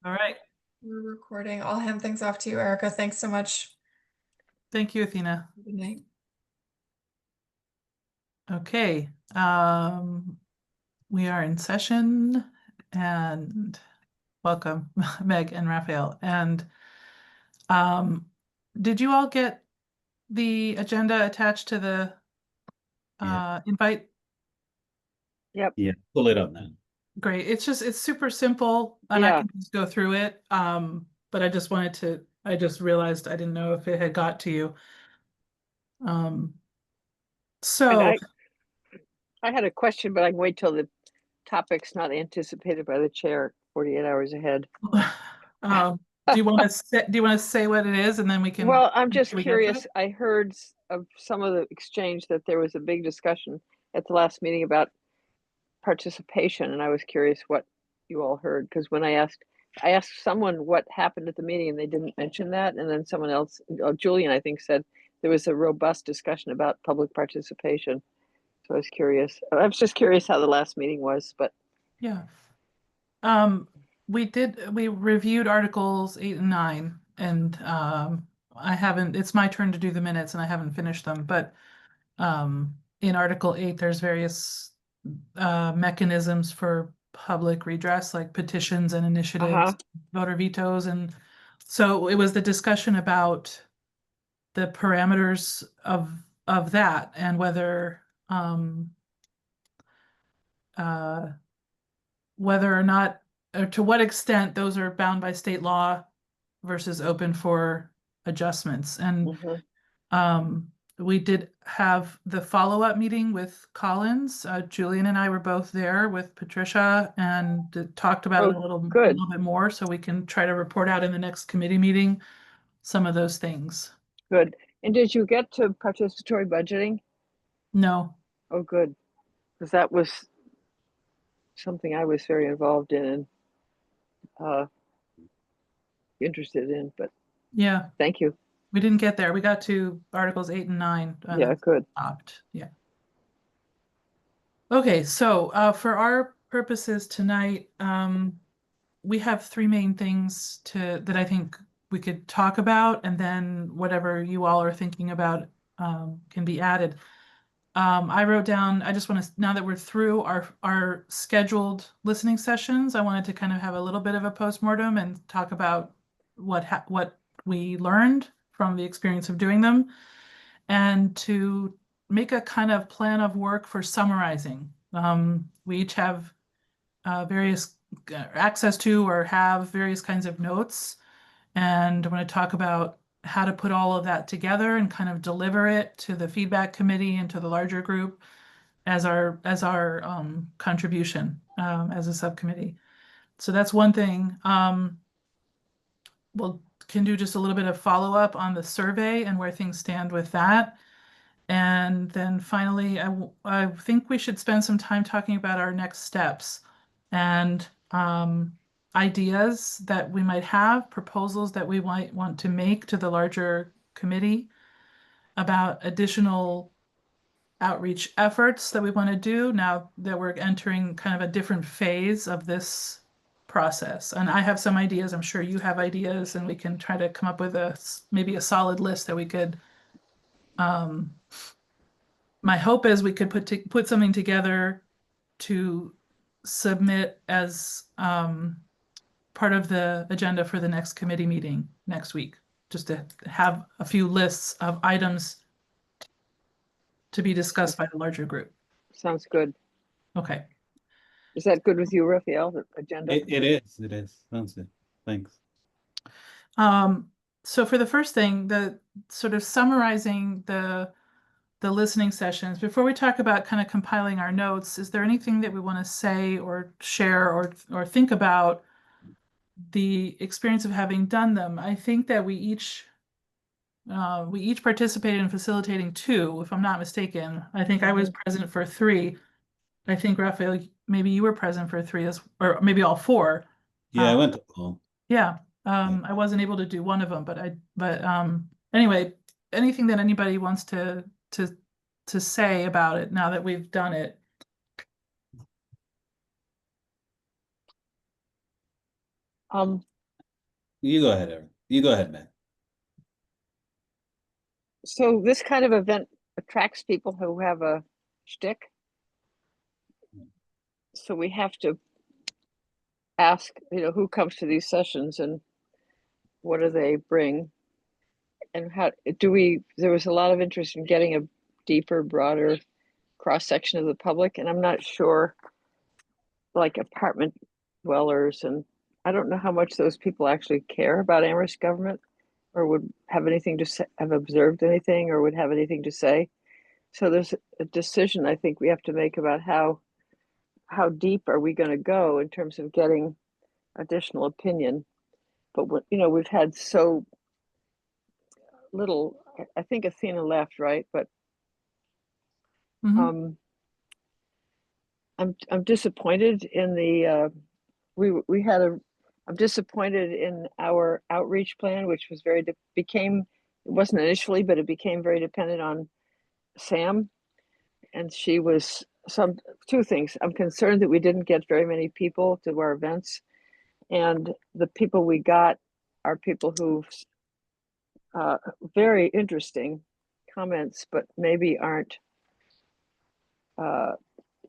All right. We're recording. I'll hand things off to you, Erica. Thanks so much. Thank you, Athena. Good night. Okay. We are in session and welcome, Meg and Raphael. And um, did you all get the agenda attached to the invite? Yep. Yeah, pull it up now. Great. It's super simple and I Yeah. can just go through it. But I just realized I didn't know if it had got to you. And So I had a question, but I can wait till the topic's not anticipated by the chair 48 hours ahead. do you want to say what it is and then we can Well, I'm make just sure we get to curious. it? I heard of some of the exchange that there was a big discussion at the last meeting about participation, and I was curious what you all heard, because when I asked someone what happened at the meeting and they didn't mention that, and then someone else, Julian, I think, said there was a robust discussion about public participation. So I was curious. I was just curious how the last meeting was, but Yeah. We reviewed articles 8 and 9 and it's my turn to do the minutes and I haven't finished them, but in Article 8 there's various mechanisms for public redress like petitions and initiatives, voter vetoes, and so it was the discussion about the parameters of that and uh whether or not, or to what extent those are bound by state law versus open for adjustments. And um, we did have the follow-up meeting with Collins. Julian and I were both there with Patricia and talked about it a little bit more, so we can try to report out in the next committee meeting some of those things. Good. And did you get to participatory budgeting? No. Oh, good. Because that was something I was very involved in and interested in, but Yeah, thank you. we didn't get there. We got to Articles 8 and 9. Yeah, good. Stopped. Yeah. Okay, so for our purposes tonight, we have three main things that I think we could talk about, and then whatever you all are thinking about can be added. I wrote down, I just want to, now that we're through our scheduled listening sessions, I wanted to kind of have a little bit of a postmortem and talk about what we learned from the experience of doing them, and to make a kind of plan of work for summarizing. We each have various access to or have various kinds of notes, and I'm going to talk about how to put all of that together and kind of deliver it to the feedback committee and to the larger group as our contribution as a subcommittee. So that's one thing. We'll can do just a little bit of follow up on the survey and where things stand with that. And then finally, I think we should spend some time talking about our next steps and ideas that we might have, proposals that we might want to make to the larger committee about additional outreach efforts that we want to do now that we're entering kind of a different phase of this process. And I have some ideas. I'm sure you have ideas, and we can try to come up with maybe a solid list that we could my hope is we could put something together to submit as part of the agenda for the next committee meeting next week, just to have a few lists of items to be discussed by the larger group. Sounds good. Okay. Is that good with you, Raphael, the agenda? It is. Sounds good. Thanks. So for the first thing, the sort of summarizing the listening sessions, before we talk about kind of compiling our notes, is there anything that we want to say or share or think about the experience of having done them? I think that we each participated in facilitating 2, if I'm not mistaken. I think I was present for 3. I think Raphael, maybe you were present for 3 or maybe all 4. Yeah, I went to all. Yeah. I wasn't able to do one of them, but anyway, anything that anybody wants to say about it now that we've done it. You go ahead, Eric. You go ahead, man. So this kind of event attracts people who have a shtick. So we have to ask, who comes to these sessions and what do they bring? And how there was a lot of interest in getting a deeper, broader cross-section of the public, and I'm not sure, like apartment dwellers, and I don't know how much those people actually care about Amherst government or would have anything to say, have observed anything or would have anything to say. So there's a decision I think we have to make about how deep are we going to go in terms of getting additional opinion. But we've had so little. I think Athena left, right? But Mhm. I'm disappointed in the we had a I'm disappointed in our outreach plan, which was it wasn't initially, but it became very dependent on Sam, and she was two things. I'm concerned that we didn't get very many people to our events, and the people we got are people who very interesting comments, but maybe aren't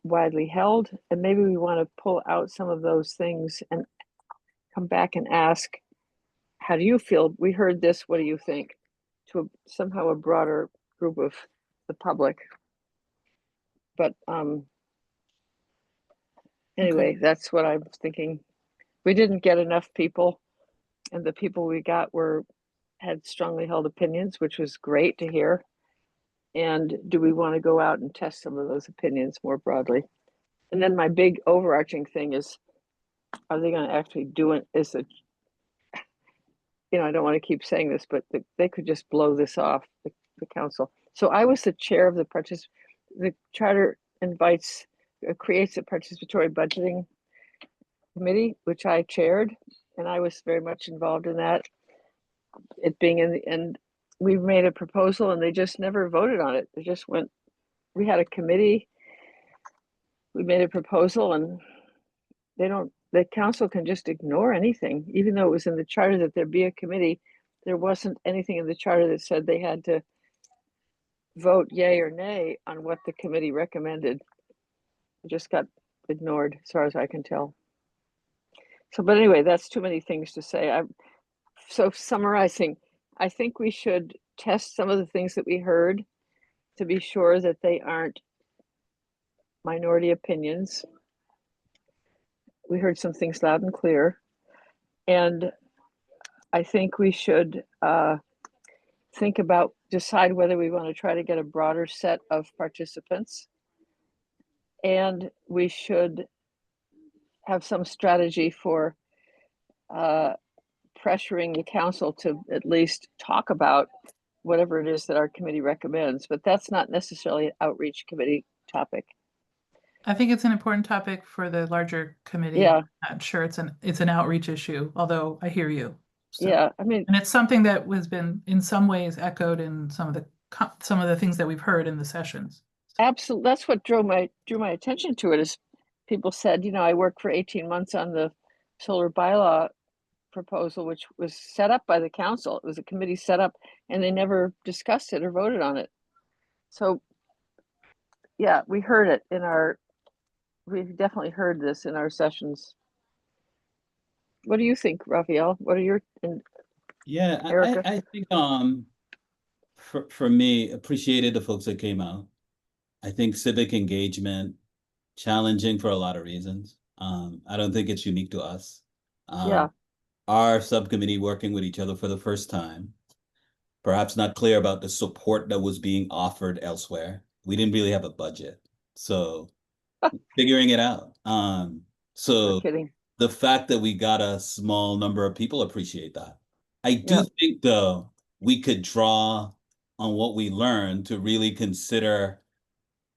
widely held. And maybe we want to pull out some of those things and come back and ask, how do you feel? We heard this, what do you think? To somehow a broader group of the public. But anyway, that's what I'm thinking. We didn't get enough people, and the people we got had strongly held opinions, which was great to hear. And do we want to go out and test some of those opinions more broadly? And then my big overarching thing is, are they going to actually do it? I don't want to keep saying this, but they could just blow this off, the council. So I was the chair of the charter creates a participatory budgeting committee, which I chaired, and I was very much involved in that. It being in the end, we made a proposal and they just never voted on it. They just went, we had a committee, we made a proposal, and the council can just ignore anything, even though it was in the charter that there be a committee. There wasn't anything in the charter that said they had to vote yay or nay on what the committee recommended. It just got ignored, as far as I can tell. So, but anyway, that's too many things to say. So summarizing, I think we should test some of the things that we heard to be sure that they aren't minority opinions. We heard some things loud and clear. And I think we should decide whether we want to try to get a broader set of participants. And we should have some strategy for pressuring the council to at least talk about whatever it is that our committee recommends, but that's not necessarily an outreach committee topic. I think it's an important topic for the larger committee. Yeah. I'm sure it's an outreach issue, although I hear you. So, yeah, I mean, and it's something that has been in some ways echoed in some of the things that we've heard in the sessions. Absolutely, that's what drew my attention to it. Is people said, I worked for 18 months on the solar bylaw proposal, which was set up by the council. It was a committee set up, and they never discussed it or voted on it. So, yeah, we heard it we've definitely heard this in our sessions. What do you think, Raphael? What are your Yeah, Erica? I think for me, appreciated the folks that came out. I think civic engagement, challenging for a lot of reasons. I don't think it's unique to us. Yeah. Our subcommittee working with each other for the first time, perhaps not clear about the support that was being offered elsewhere. We didn't really have a budget, so figuring it out. No So kidding. the fact that we got a small number of people, appreciate that. I do Yeah. think, though, we could draw on what we learned to really consider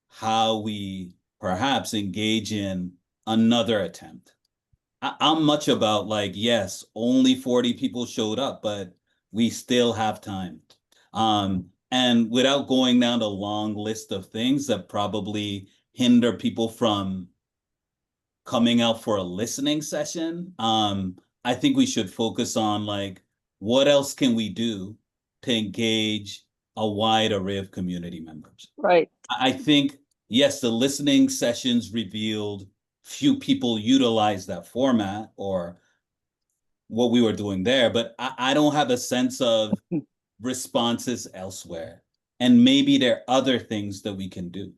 how we perhaps engage in another attempt. I'm much about like, yes, only 40 people showed up, but we still have time. And without going down the long list of things that probably hinder people from coming out for a listening session, I think we should focus on like, what else can we do to engage a wide array of community members? Right. I think, yes, the listening sessions revealed few people utilize that format or what we were doing there, but I don't have a sense of responses elsewhere. And maybe there are other things that we can do.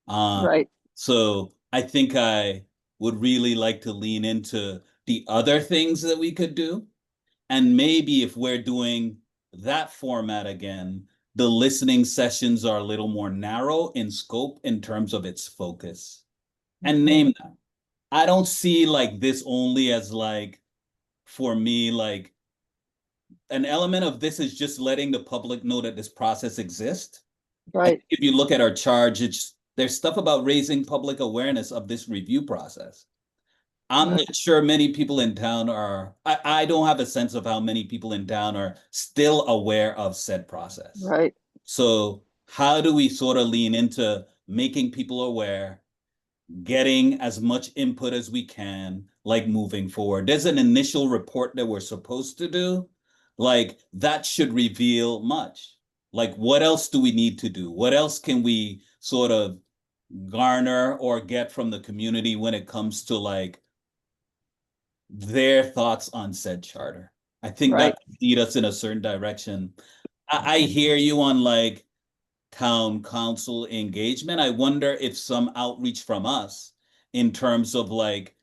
Right. So I think I would really like to lean into the other things that we could do. And maybe if we're doing that format again, the listening sessions are a little more narrow in scope in terms of its focus. And name them. I don't see like this only as like, for me, like an element of this is just letting the public know that this process exists. Right. If you look at our charge, there's stuff about raising public awareness of this review process. I'm not sure many people in town are, I don't have a sense of how many people in town are still aware of said process. Right. So how do we sort of lean into making people aware, getting as much input as we can, like moving forward? There's an initial report that we're supposed to do. Like that should reveal much. Like what else do we need to do? What else can we sort of garner or get from the community when it comes to like their thoughts on said charter? I think Right. that could lead us in a certain direction. I hear you on like town council engagement. I wonder if some outreach from us in terms of like,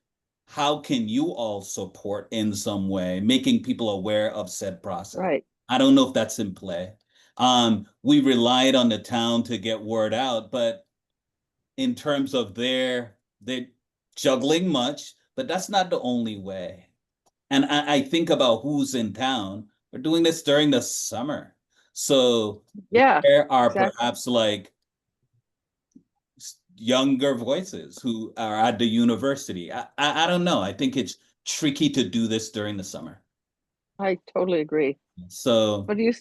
how can you all support in some way, making people aware of said process? Right. I don't know if that's in play. We relied on the town to get word out, but in terms of they're juggling much, but that's not the only way. And I think about who's in town. We're doing this during the summer. So Yeah. there are Exactly. perhaps like younger voices who are at the university. I don't know. I think it's tricky to do this during the summer. I totally agree. So What do you,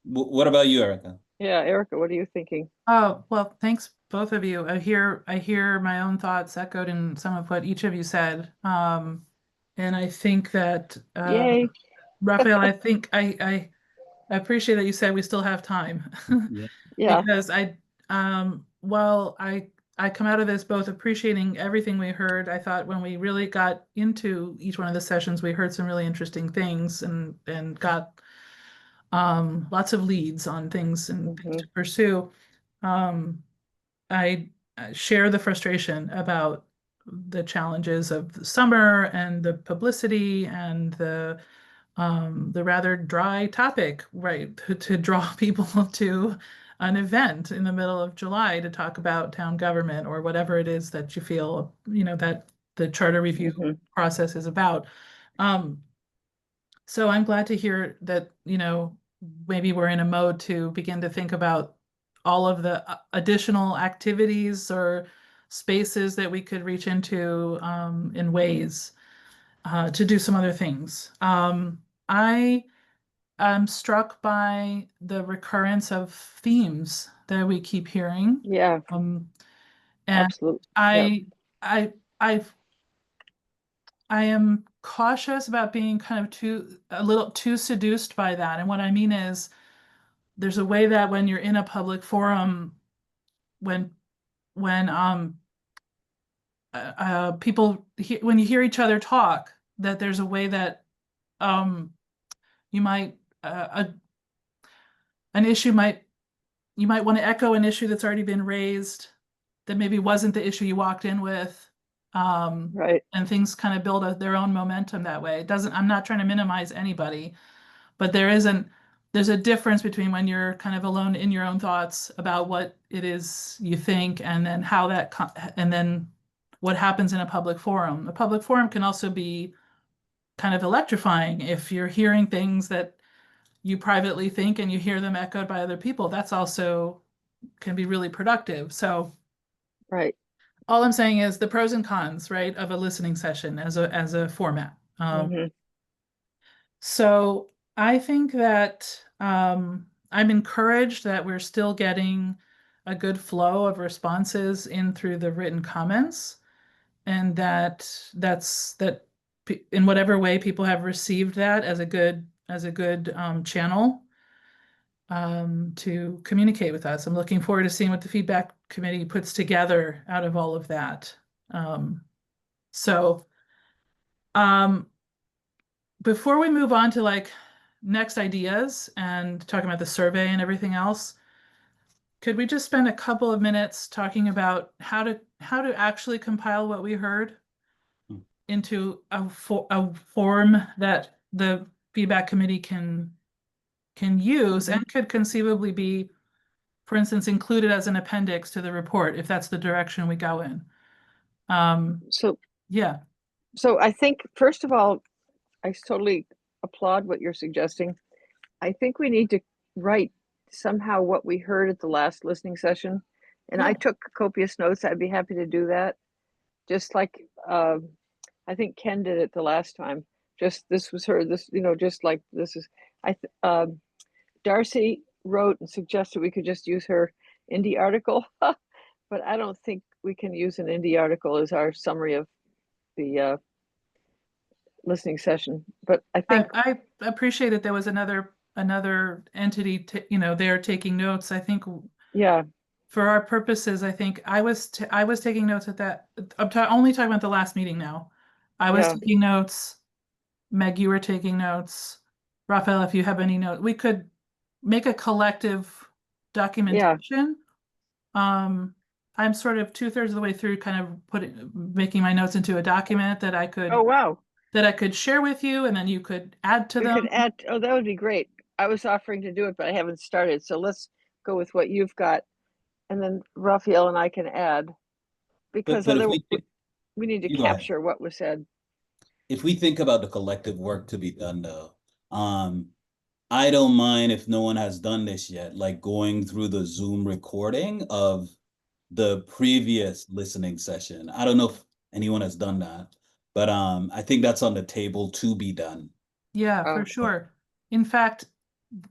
what about you, Erica? yeah, Erica, what are you thinking? Oh, well, thanks both of you. I hear my own thoughts echoed in some of what each of you said. And I think that Yay. Raphael, I think I appreciate that you said we still have time. Yeah. Yeah. Because while I come out of this both appreciating everything we heard, I thought when we really got into each one of the sessions, we heard some really interesting things and got lots of leads on things and things to pursue. Um, I share the frustration about the challenges of the summer and the publicity and the rather dry topic, right, to draw people to an event in the middle of July to talk about town government or whatever it is that you feel, that the charter review process is about. Um, so I'm glad to hear that, maybe we're in a mode to begin to think about all of the additional activities or spaces that we could reach into in ways to do some other things. I am struck by the recurrence of themes that we keep hearing. Yeah. And Absolutely. Yeah. I, I, I am cautious about being kind of a little too seduced by that. And what I mean is, there's a way that when you're in a public forum, when people when you hear each other talk, that there's a way that um, you might an issue might you might want to echo an issue that's already been raised that maybe wasn't the issue you walked in with. Right. And things kind of build their own momentum that way. It doesn't, I'm not trying to minimize anybody, but there's a difference between when you're kind of alone in your own thoughts about what it is you think and then and then what happens in a public forum. A public forum can also be kind of electrifying if you're hearing things that you privately think and you hear them echoed by other people. That's also can be really productive. So Right. all I'm saying is the pros and cons, right, of a listening session as a format. So I think that I'm encouraged that we're still getting a good flow of responses in through the written comments, and that in whatever way people have received that as a good channel to communicate with us. I'm looking forward to seeing what the feedback committee puts together out of all of that. So before we move on to like next ideas and talking about the survey and everything else, could we just spend a couple of minutes talking about how to actually compile what we heard into a form that the feedback committee can use and could conceivably be, for instance, included as an appendix to the report if that's the direction we go in. So, Yeah, so I think, first of all, I totally applaud what you're suggesting. I think we need to write somehow what we heard at the last listening session. And I Yeah. took copious notes. I'd be happy to do that. Just like, I think Ken did it the last time. Just, this was her, this, just like this is, Darcy wrote and suggested we could just use her indie article, but I don't think we can use an indie article as our summary of the listening session. But I think, I appreciate that there was another entity, there taking notes. I think yeah, for our purposes, I think I was taking notes at that. I'm only talking about the last meeting now. I was Yeah. taking notes. Meg, you were taking notes. Raphael, if you have any notes, we could make a collective documentation. I'm sort of 2/3 of the way through, kind of making my notes into a document that I could oh, wow. share with you, and then you could add to We them. could add, oh, that would be great. I was offering to do it, but I haven't started. So let's go with what you've got. And then Raphael and I can add, because But if otherwise we need to you go ahead. capture what was said. If we think about the collective work to be done though, I don't mind if no one has done this yet, like going through the Zoom recording of the previous listening session. I don't know if anyone has done that, but I think that's on the table to be done. Yeah, Oh. for sure. In fact,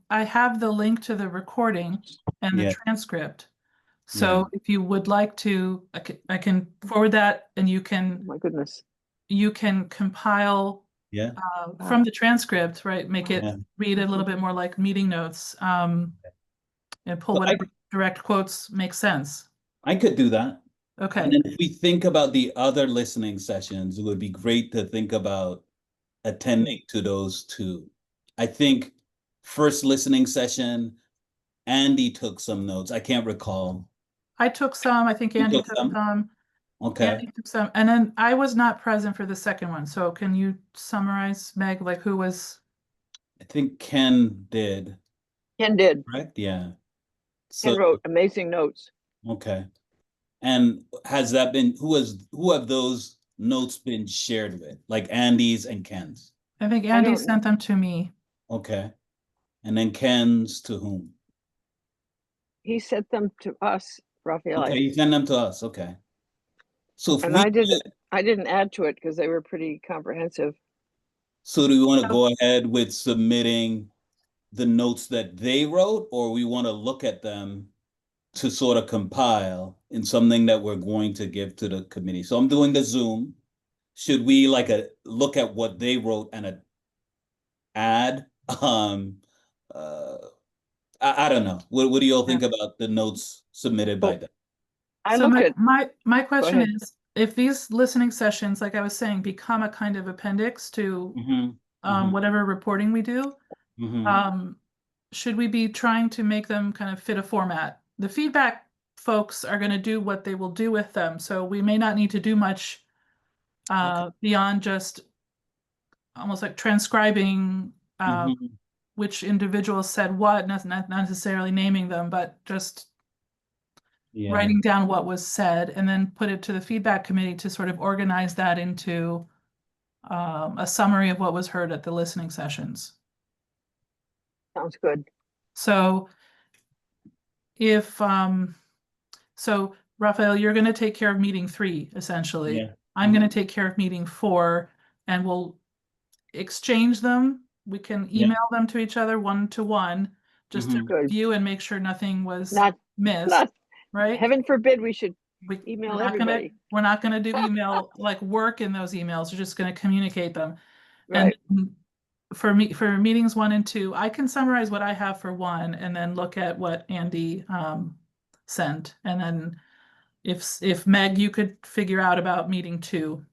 I have the link to the recording and the Yeah. transcript. So if you would like to, I can forward that, and you Oh can my goodness. compile Yeah. from the transcript, right? Make it Yeah. read a little bit more like meeting notes, and pull So whatever direct quotes make sense. I could do that. Okay. And then if we think about the other listening sessions, it would be great to think about attending to those too. I think first listening session, Andy took some notes. I can't recall. I took some, I think You Andy took took some? some. Okay. Andy took some, and then I was not present for the second one. So can you summarize, Meg, like who was? I think Ken did, Ken did. correct? Yeah. Ken So, wrote amazing notes. okay. And has that been, who have those notes been shared with? Like Andy's and Ken's? I think I Andy don't sent them to me. Okay. And then Ken's to whom? He sent them to us, Raphael. Okay, you send them to us. Okay. So if And we I didn't add to it because they were pretty comprehensive. so do we want to go ahead with submitting the notes that they wrote, or we want to look at them to sort of compile in something that we're going to give to the committee? So I'm doing the Zoom. Should we like look at what they wrote and add? I don't know. What do you all think about the notes submitted by them? I So looked at, my question ahead. is, if these listening sessions, like I was saying, become a kind of appendix to whatever reporting we do, should we be trying to make them kind of fit a format? The feedback folks are going to do what they will do with them, so we may not need to do much beyond just almost like transcribing which individuals said what, not necessarily naming them, but just writing down what was said, and then put it to the feedback committee to sort of organize that into a summary of what was heard at the listening sessions. Sounds good. So if so Raphael, you're going to take care of meeting 3 essentially. Yeah. I'm going to take care of meeting 4, and we'll exchange them. We can email them to each other one-to-one, just to Good. review and make sure nothing was Not missed, right? Heaven forbid we should Email we're not gonna, everybody. we're not gonna do email, like work in those emails. We're just gonna communicate them. Right. And for me, for meetings 1 and 2, I can summarize what I have for 1 and then look at what Andy sent. And then if Meg, you could figure out about meeting 2.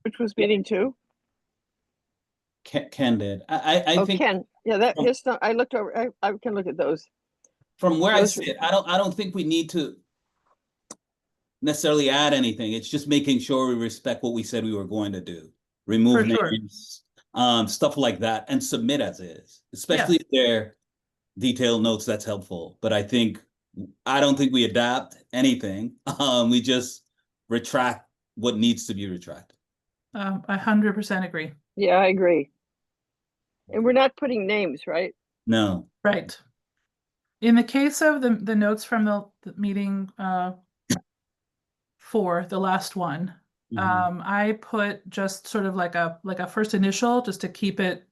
Which was meeting 2? Ken did. I Oh, think Ken. Yeah, that from- his, I looked over, I can look at those. from where I Those sit, I don't think we need to necessarily add anything. It's just making sure we respect what we said we were going to do. Remove For sure. names, stuff like that, and submit as is. Especially Yes. if they're detailed notes, that's helpful. But I don't think we adapt anything. We just retract what needs to be retracted. I 100% agree. Yeah, I agree. And we're not putting names, right? No. Right. In the case of the notes from the meeting 4, the last one, Mhm. I put just sort of like a first initial just to keep it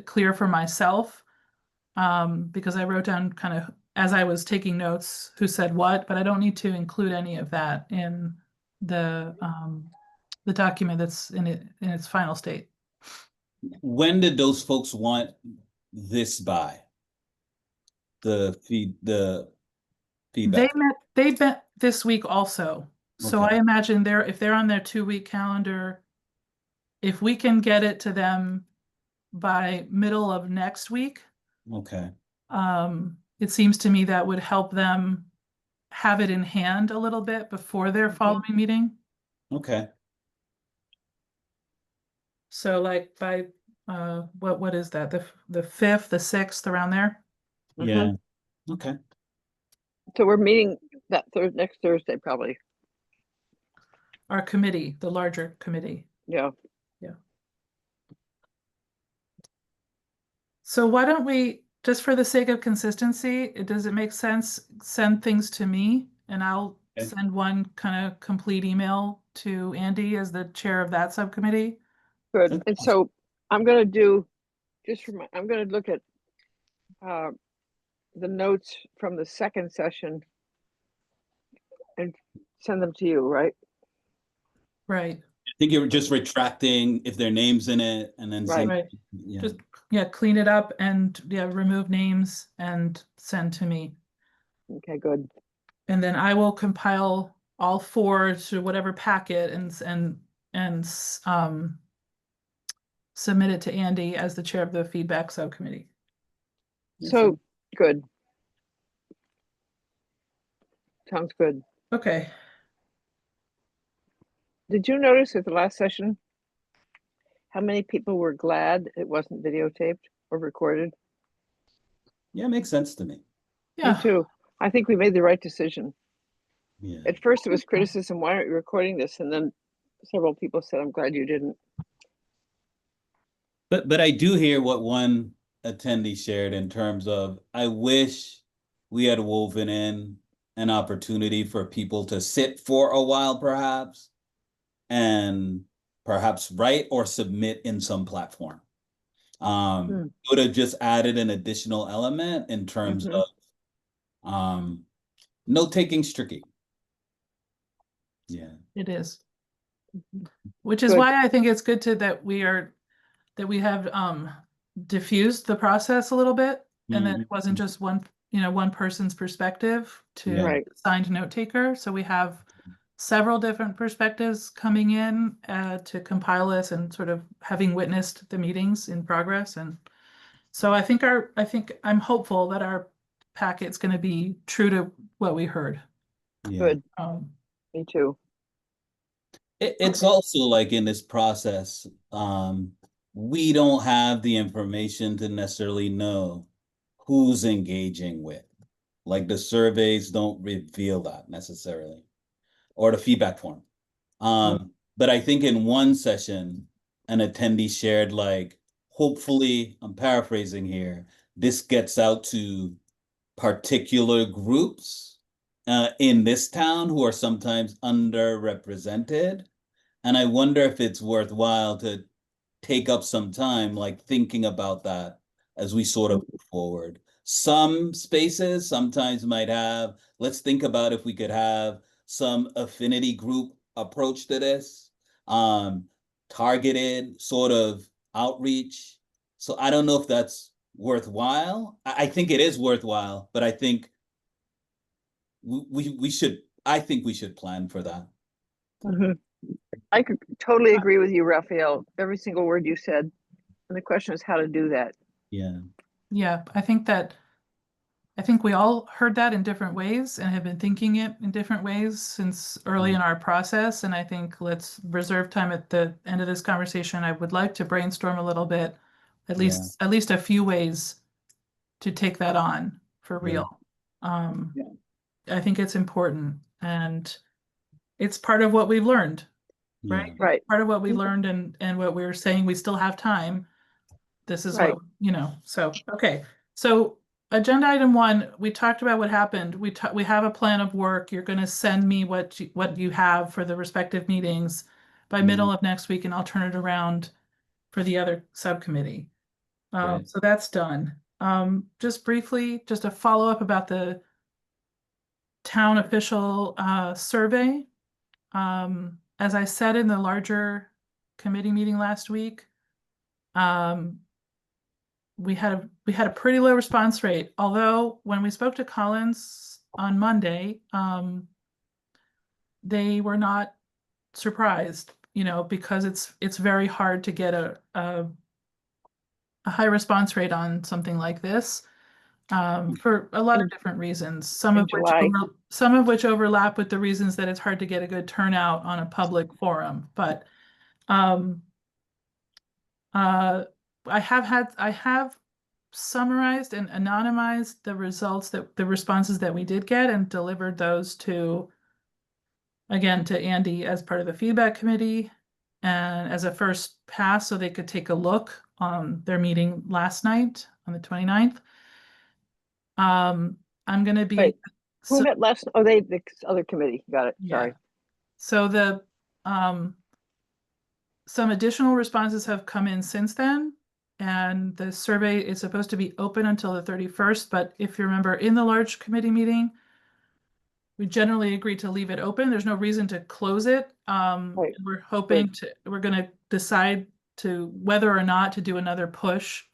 clear for myself. Because I wrote down kind of as I was taking notes who said what, but I don't need to include any of that in the document that's in its final state. When did those folks want this by? The feedback. They met this week also. So Okay. I imagine if they're on their 2-week calendar, if we can get it to them by middle of next week, Okay. it seems to me that would help them have it in hand a little bit before their following meeting. Okay. So like by what is that? The 5th, the 6th, around there? Yeah. Okay. So we're meeting that next Thursday, probably. Our committee, the larger committee. Yeah. So why don't we, just for the sake of consistency, does it make sense, send things to me and I'll Okay. send one kind of complete email to Andy as the chair of that subcommittee? Good. That's And so I'm gonna do, I'm gonna look at the notes from the second session and send them to you, right? Right, I think you're just retracting if their name's in it and then Right. send. right. Yeah. Just, clean it up and remove names and send to me. Okay, good. And then I will compile all 4 to whatever packet and submit it to Andy as the chair of the feedback subcommittee. So, good. Sounds good. Okay. Did you notice at the last session how many people were glad it wasn't videotaped or recorded? Yeah, makes sense to me. Me Yeah. too. I think we made the right decision. Yeah. At first it was criticism, why aren't you recording this? And then several people said, I'm glad you didn't. But I do hear what one attendee shared in terms of, I wish we had woven in an opportunity for people to sit for a while, perhaps, and perhaps write or submit in some platform. Would have just added an additional element in terms Mhm. of note taking's tricky. Yeah. It is. Which is Good. why I think it's good that we have diffused the process a little bit and that it wasn't just one person's perspective to Yeah. Right. assigned note taker. So we have several different perspectives coming in to compile this and sort of having witnessed the meetings in progress. And so I think I'm hopeful that our packet's going to be true to what we heard. Yeah. Good. Um, Me too. It's also like in this process, we don't have the information to necessarily know who's engaging with. Like the surveys don't reveal that necessarily, or the feedback form. But I think in one session, an attendee shared like, hopefully, I'm paraphrasing here, this gets out to particular groups in this town who are sometimes underrepresented. And I wonder if it's worthwhile to take up some time, like thinking about that as we sort of move forward. Some spaces sometimes might have, let's think about if we could have some affinity group approach to this, targeted sort of outreach. So I don't know if that's worthwhile. I think it is worthwhile, but I think we should, I think we should plan for that. Mhm. I could totally agree with you, Raphael. Every single word you said. And the question is how to do that. Yeah. Yeah, I think we all heard that in different ways and have been thinking it in different ways since early in our process. And I think let's reserve time at the end of this conversation. I would like to brainstorm a little bit, at least a few ways to take that on for Yeah. real. Yeah. I think it's important and it's part of what we've learned, right? Yeah. Right. Part of what we learned and what we were saying, we still have time. This is Right. what, so, okay. So agenda item 1, we talked about what happened. We have a plan of work. You're going to send me what you have for the respective meetings by middle of next week, and I'll turn it around for the other subcommittee. Right. So that's done. Just briefly, just a follow-up about the town official survey. As I said in the larger committee meeting last week, we had a pretty low response rate. Although when we spoke to Collins on Monday, they were not surprised, because it's very hard to get a high response rate on something like this, for a lot of different reasons. Some In of which July. some of which overlap with the reasons that it's hard to get a good turnout on a public forum. But I have summarized and anonymized the responses that we did get and delivered those to Andy as part of the feedback committee and as a first pass so they could take a look on their meeting last night on the 29th. I'm going to be Wait, who so, met last? Oh, the other committee. Got it. yeah. Sorry. So some additional responses have come in since then, and the survey is supposed to be open until the 31st. But if you remember, in the large committee meeting, we generally agree to leave it open. There's no reason to close it. Right. We're going to decide to whether or not to do another push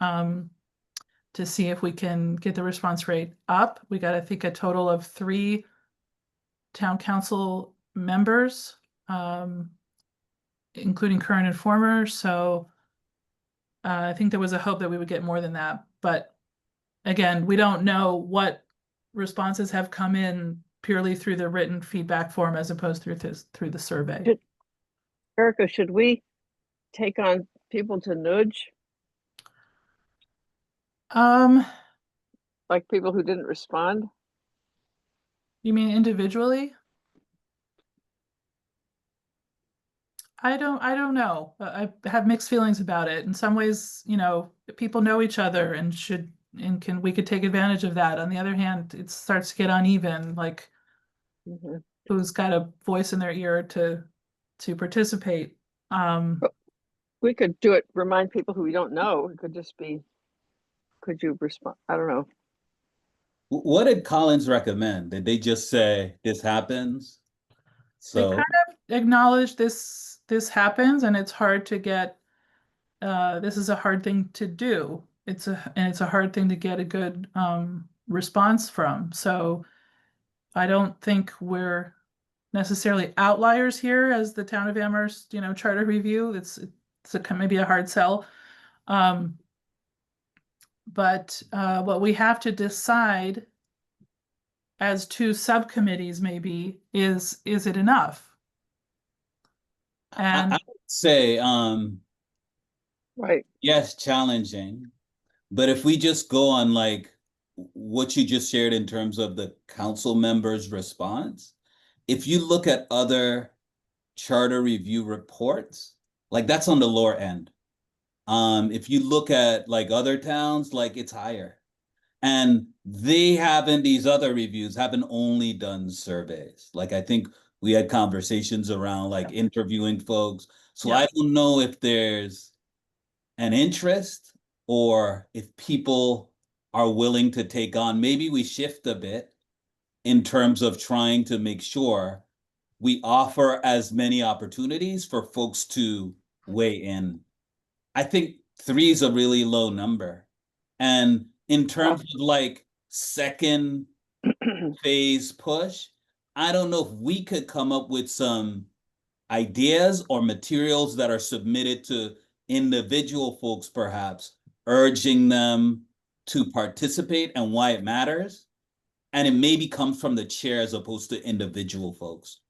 to see if we can get the response rate up. We got, I think, a total of 3 town council members, including current and former. So I think there was a hope that we would get more than that. But again, we don't know what responses have come in purely through the written feedback form as opposed through the survey. Erica, should we take on people to nudge, like people who didn't respond? You mean individually? I don't know. I have mixed feelings about it. In some ways, people know each other and we could take advantage of that. On the other hand, it starts to get uneven, like Mhm. who's got a voice in their ear to participate. We could do it, remind people who we don't know. It could just be, could you respond? I don't know. What did Collins recommend? Did they just say this happens? They So kind of acknowledge this happens and it's hard to get, this is a hard thing to do. It's a hard thing to get a good response from. So I don't think we're necessarily outliers here as the town of Amherst, charter review. It's maybe a hard sell. But what we have to decide as 2 subcommittees maybe is it enough? And I would say, Right. yes, challenging. But if we just go on like what you just shared in terms of the council members' response, if you look at other charter review reports, like that's on the lower end. If you look at like other towns, like it's higher. And they haven't, these other reviews haven't only done surveys. Like I think we had conversations around like interviewing folks. So Yeah. I don't know if there's an interest or if people are willing to take on. Maybe we shift a bit in terms of trying to make sure we offer as many opportunities for folks to weigh in. I think 3 is a really low number. And in terms of like second phase push, I don't know if we could come up with some ideas or materials that are submitted to individual folks, perhaps urging them to participate and why it matters. And it maybe comes from the chair as opposed to individual folks.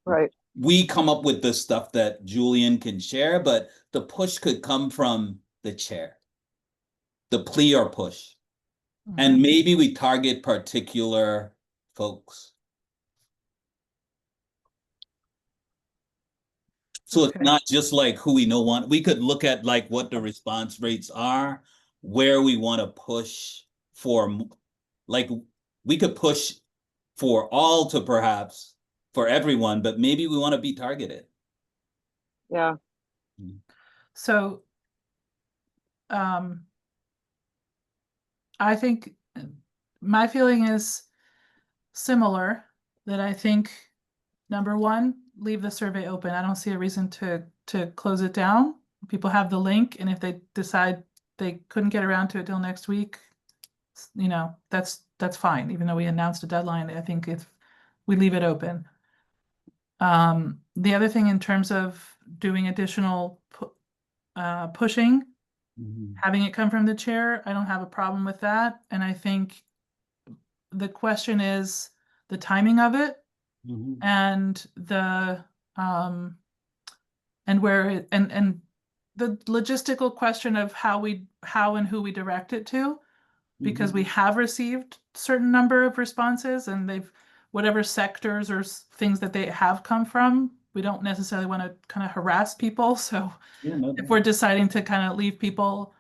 Right. We come up with the stuff that Julian can share, but the push could come from the chair, the plea or push. And maybe we target particular folks. So it's Okay. not just like who we know want. We could look at like what the response rates are, where we want to push for, like we could push for all to perhaps for everyone, but maybe we want to be targeted. Yeah. So, I think my feeling is similar, that I think, number one, leave the survey open. I don't see a reason to close it down. People have the link, and if they decide they couldn't get around to it till next week, you know, that's fine. Even though we announced a deadline, I think if we leave it open. The other thing in terms of doing additional pushing, having it come from the chair, I don't have a problem with that. And I think the question is the timing of it and the and where it, and the logistical question of how and who we direct it to, because we have received certain number of responses, and they've, whatever sectors or things that they have come from, we don't necessarily want to kind of harass people. So if we're deciding to kind of leave people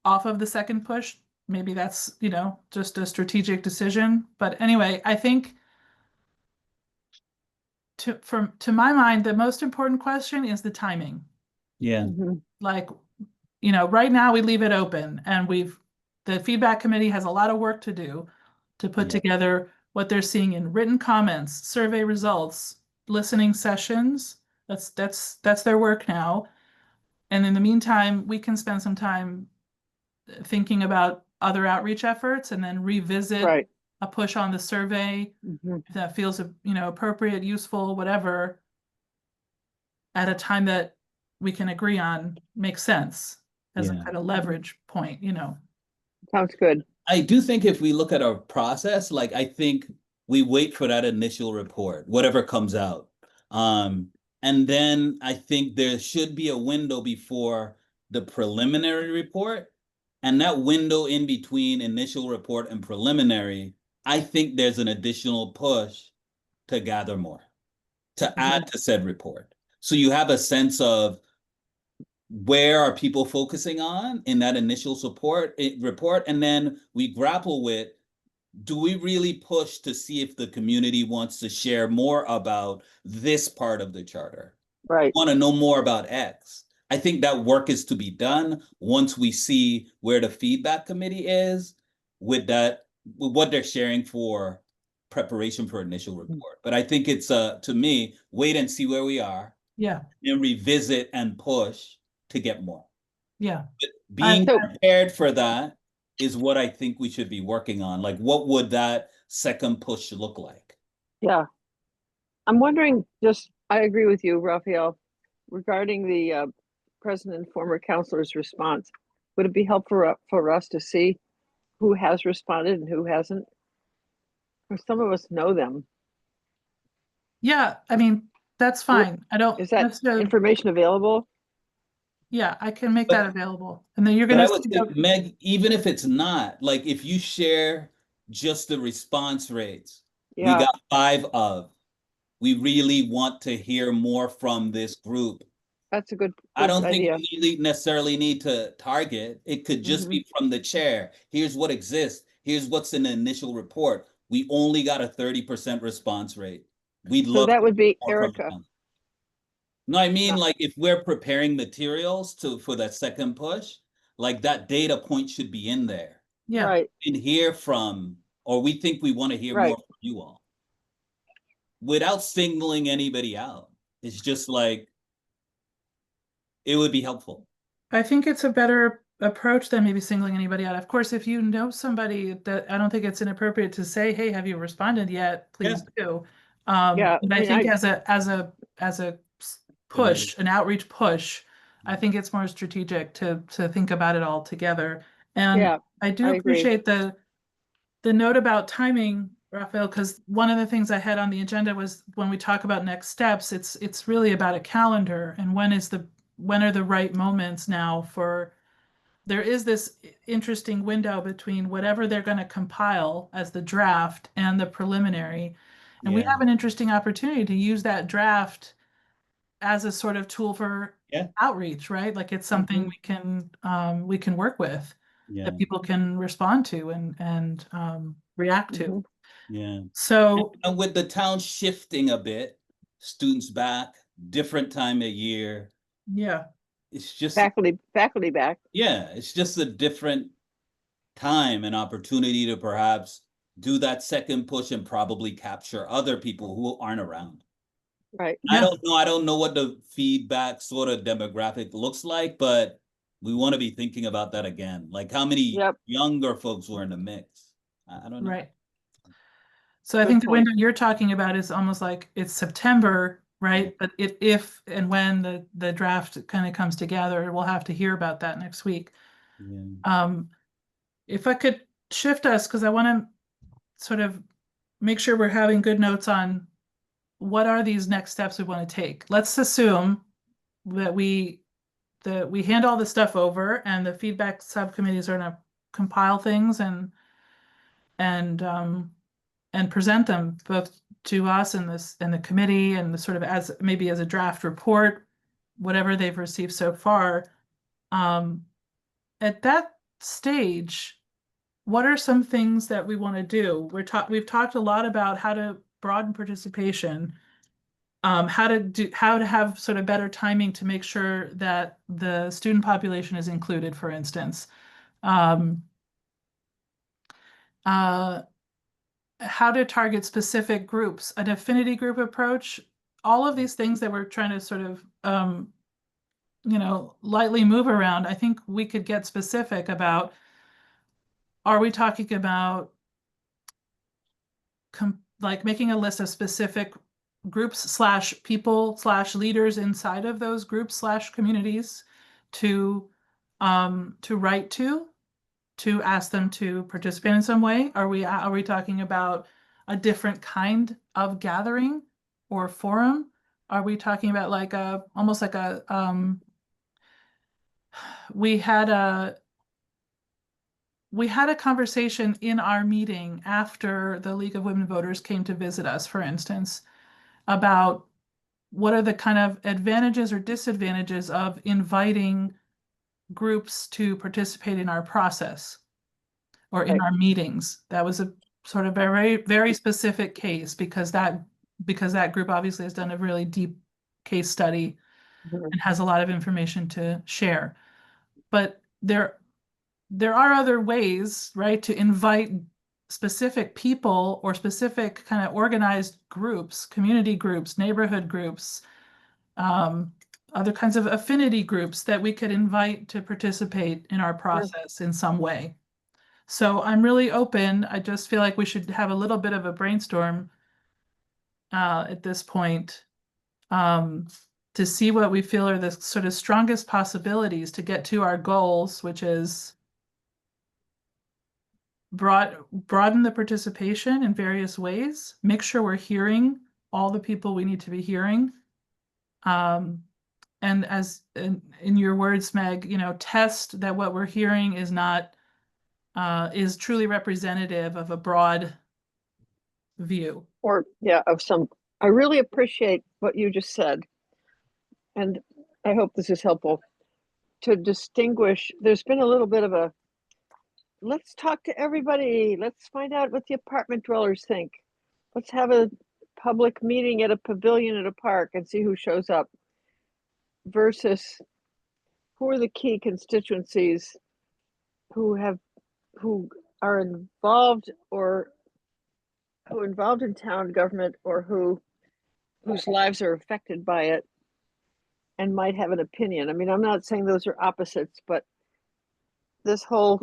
off of the second push, maybe that's, you know, just a strategic decision. But anyway, I think to my mind, the most important question is the timing. Yeah. Like, you know, right now we leave it open, and the feedback committee has a lot of work to do to put together what they're seeing in written comments, survey results, listening sessions. That's their work now. And in the meantime, we can spend some time thinking about other outreach efforts, and then revisit Right. a push on the survey if that feels, you know, appropriate, useful, whatever, at a time that we can agree on makes sense as a kind of leverage point, you know. Sounds good. I do think if we look at our process, like I think we wait for that initial report, whatever comes out. And then I think there should be a window before the preliminary report. And that window in between initial report and preliminary, I think there's an additional push to gather more, to add to said report. So you have a sense of where are people focusing on in that initial report, and then we grapple with, do we really push to see if the community wants to share more about this part of the charter? Right. Want to know more about X? I think that work is to be done once we see where the feedback committee is with that, with what they're sharing for preparation for initial report. But I think it's to me, wait and see where we are. Yeah. And revisit and push to get more. Yeah. But being prepared for that is what I think we should be working on. Like, what would that second push look like? Yeah. I'm wondering, I agree with you, Raphael, regarding the president and former counselor's response. Would it be helpful for us to see who has responded and who hasn't? Or some of us know them. Yeah, I mean, that's fine. I don't Is that necessarily, information available? yeah, I can make that available. And then you're But gonna I would say, Meg, even if it's not, like if you share just the response rates, we got 5 of. We really want to hear more from this group. That's a good I don't idea. think we necessarily need to target. It could just be from the chair. Here's what exists. Here's what's in the initial report. We only got a 30% response rate. We'd So love that would be more from Erica. them. No, I mean, like if we're preparing materials for that second push, like that data point should be in there. Yeah, Right, And hear from, or we think we want to hear Right. more from you all without singling anybody out. It's just like, it would be helpful. I think it's a better approach than maybe singling anybody out. Of course, if you know somebody that I don't think it's inappropriate to say, hey, have you responded yet? Please do. Yeah, But I I mean, think as a Good push, an outreach push, I think it's more strategic to think about it all together. And Yeah, I do I agree. appreciate the note about timing, Raphael, because one of the things I had on the agenda was when we talk about next steps, it's really about a calendar and when are the right moments now for there is this interesting window between whatever they're going to compile as the draft and the preliminary. And we Yeah, have an interesting opportunity to use that draft as a sort of tool for yeah, outreach, right? Like it's something we can work with yeah, that people can respond to and react to. Mhm. yeah. So And with the town shifting a bit, students back, different time of year, yeah, it's just, Faculty back. yeah, it's just a different time and opportunity to perhaps do that second push and probably capture other people who aren't around. Right. yeah, I don't know what the feedback sort of demographic looks like, but we want to be thinking about that again. Like how many Yep. younger folks were in the mix? I don't know. right. So I Good think the point. window you're talking about is almost like it's September, right? But if and when the draft kind of comes together, we'll have to hear about that next week. Yeah. Um, if I could shift us, because I want to sort of make sure we're having good notes on what are these next steps we want to take. Let's assume that we hand all this stuff over and the feedback subcommittees are going to compile things and and present them both to us and this and the committee and the sort of as maybe as a draft report, whatever they've received so far. Um, at that stage, what are some things that we want to do? We've talked a lot about how to broaden participation, how to have sort of better timing to make sure that the student population is included, for instance. Um, uh, how to target specific groups, an affinity group approach, all of these things that we're trying to sort of lightly move around. I think we could get specific about, are we talking about like making a list of specific groups slash people slash leaders inside of those groups slash communities to write to ask them to participate in some way? Are we talking about a different kind of gathering or forum? Are we talking about like a almost like a we had a we had a conversation in our meeting after the League of Women Voters came to visit us, for instance, about what are the kind of advantages or disadvantages of inviting groups to participate in our process or in Right. our meetings. That was a sort of very, very specific case because that group obviously has done a really deep case study Mhm. and has a lot of information to share. But there are other ways, right, to invite specific people or specific kind of organized groups, community groups, neighborhood groups, um, other kinds of affinity groups that we could invite to participate in our process in some way. So I'm really open. I just feel like we should have a little bit of a brainstorm at this point um, to see what we feel are the sort of strongest possibilities to get to our goals, which is broaden the participation in various ways, make sure we're hearing all the people we need to be hearing. And as in your words, Meg, test that what we're hearing is not is truly representative of a broad view. Or, yeah, I really appreciate what you just said. And I hope this is helpful to distinguish. There's been a little bit of a, let's talk to everybody. Let's find out what the apartment dwellers think. Let's have a public meeting at a pavilion at a park and see who shows up versus who are the key constituencies who have who are involved or who are involved in town government or whose lives are affected by it and might have an opinion. I mean, I'm not saying those are opposites, but this whole,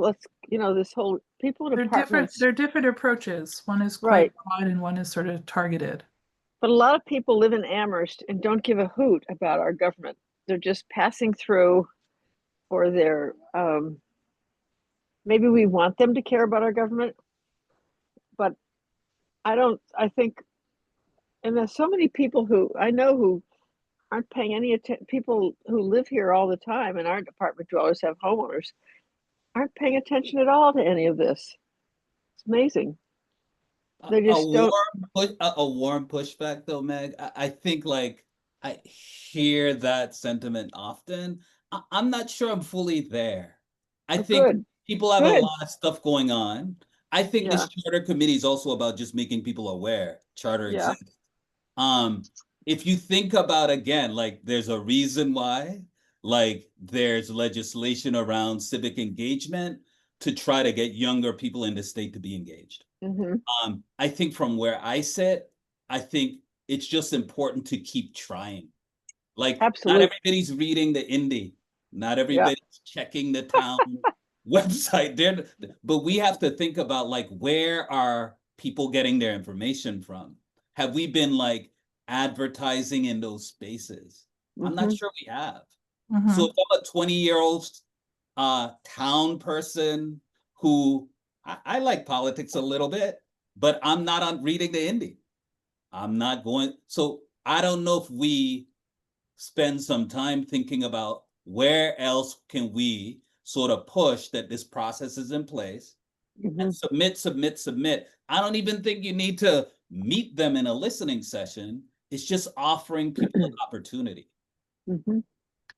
this whole people in They're different, apartments, they're different approaches. One is right? quite broad and one is sort of targeted. But a lot of people live in Amherst and don't give a hoot about our government. They're just passing through, or they're maybe we want them to care about our government, but I don't. I think, and there's so many people who I know who aren't paying any attention. People who live here all the time and aren't apartment dwellers, have homeowners, aren't paying attention at all to any of this. It's amazing. They A just don't. warm pushback though, Meg. I think like I hear that sentiment often. I'm not sure I'm fully there. I Oh, think good, people have a good. lot of stuff going on. I think Yeah, this charter committee is also about just making people aware charter yeah. exists. If you think about again, like there's a reason why, like there's legislation around civic engagement to try to get younger people in the state to be engaged. Mm-hmm. I think from where I sit, I think it's just important to keep trying. Like, not Absolutely. everybody's reading the indie, not Yeah. everybody's checking the town website. But we have to think about like where are people getting their information from? Have we been like advertising in those spaces? I'm not Mm-hmm. sure we have. Mhm. So if I'm a 20-year-old town person who I like politics a little bit, but I'm not on reading the indie. I'm not going. So I don't know if we spend some time thinking about where else can we sort of push that this process is in place Mm-hmm. and submit. I don't even think you need to meet them in a listening session. It's just offering people an opportunity. Mm-hmm.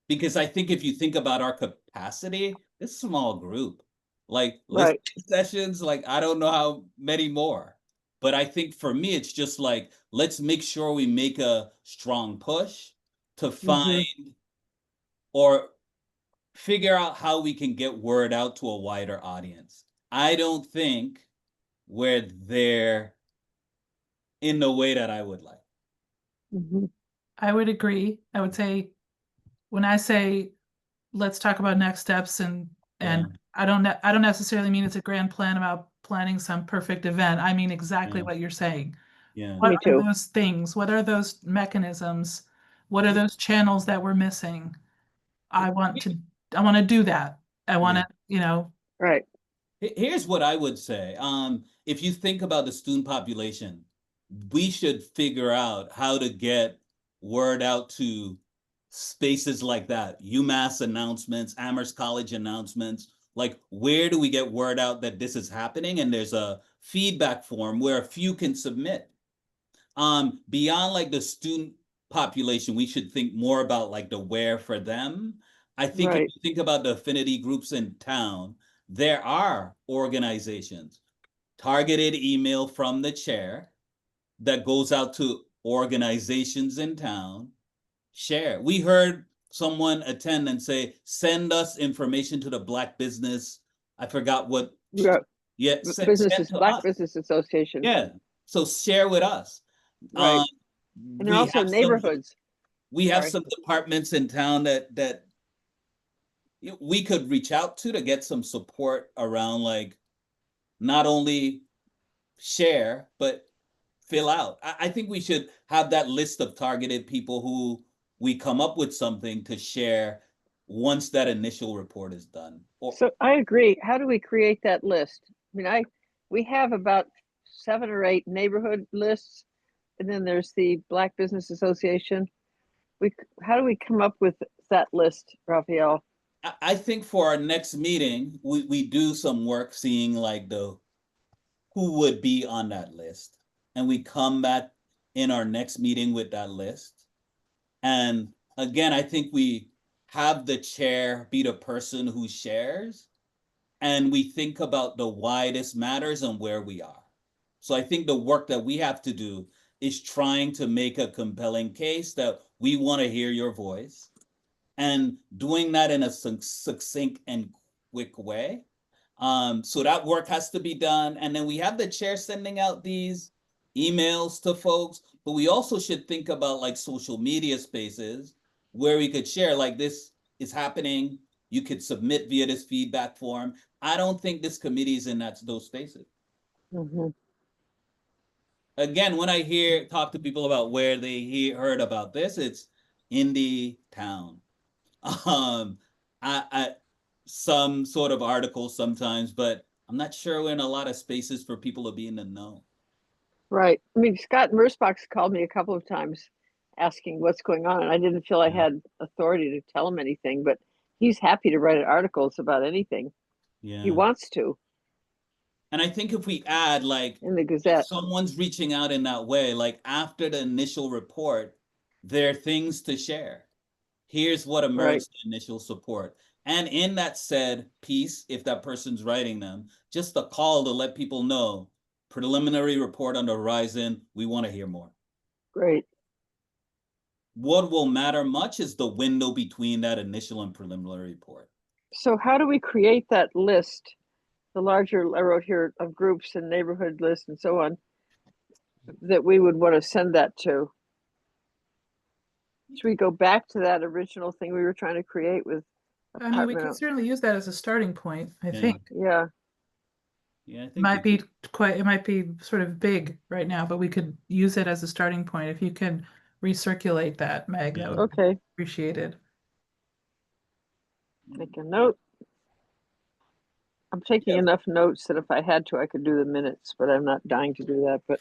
Because I think if you think about our capacity, it's a small group. Like listening Right. sessions, like I don't know how many more. But I think for me, it's just like, let's make sure we make a strong push to Mm-hmm. find or figure out how we can get word out to a wider audience. I don't think we're there in the way that I would like. Mm-hmm. I would agree. I would say, when I say, let's talk about next steps and Yeah. I don't necessarily mean it's a grand plan about planning some perfect event. I mean exactly Yeah. what you're saying. Yeah. What Me are too. those things? What are those mechanisms? What are those channels that we're missing? I want to do that. I want Yeah. to, you know, Right. Here's what I would say. If you think about the student population, we should figure out how to get word out to spaces like that, UMass announcements, Amherst College announcements. Like, where do we get word out that this is happening? And there's a feedback form where a few can submit. Beyond like the student population, we should think more about like the where for them. I think if Right. you think about the affinity groups in town, there are organizations, targeted email from the chair that goes out to organizations in town. Share. We heard someone attend and say, send us information to the Black Business. I forgot what. Yeah. Yeah, send Businesses, to Black us. Business Association. Yeah. So share with us. Right. And there are We also have some neighborhoods. we have Sorry. some departments in town that we could reach out to get some support around like not only share but fill out. I think we should have that list of targeted people who we come up with something to share once that initial report is done. Or So I agree. How do we create that list? I mean, we have about 7 or 8 neighborhood lists, and then there's the Black Business Association. How do we come up with that list, Raphael? I think for our next meeting, we do some work seeing like the who would be on that list. And we come back in our next meeting with that list. And again, I think we have the chair be the person who shares, and we think about the widest matters and where we are. So I think the work that we have to do is trying to make a compelling case that we want to hear your voice and doing that in a succinct and quick way. So that work has to be done. And then we have the chair sending out these emails to folks, but we also should think about like social media spaces where we could share like this is happening. You could submit via this feedback form. I don't think this committee is in those spaces. Mhm. Again, when I talk to people about where they heard about this, it's indie town. I some sort of article sometimes, but I'm not sure we're in a lot of spaces for people to be in the know. Right. I mean, Scott Mersbach called me a couple of times asking what's going on, and I didn't feel I Yeah. had authority to tell him anything, but he's happy to write articles about anything Yeah. he wants to And I think if we add like in the if Gazette. someone's reaching out in that way, like after the initial report, there are things to share. Here's what Right. emerged initial support. And in that said piece, if that person's writing them, just a call to let people know, preliminary report on the horizon, we want to hear more. Great. What will matter much is the window between that initial and preliminary report. So how do we create that list, the larger, I wrote here, of groups and neighborhood lists and so on, that we would want to send that to? Should we go back to that original thing we were trying to create with I mean, we apartment? can certainly use that as a starting point, I Yeah. think. Yeah, Yeah, I It think might be it might be sort of big right now, but we could use it as a starting point. If you can recirculate that, Meg, that Yeah. would be okay, appreciated. make a note. I'm taking Yeah. enough notes that if I had to, I could do the minutes, but I'm not dying to do that, but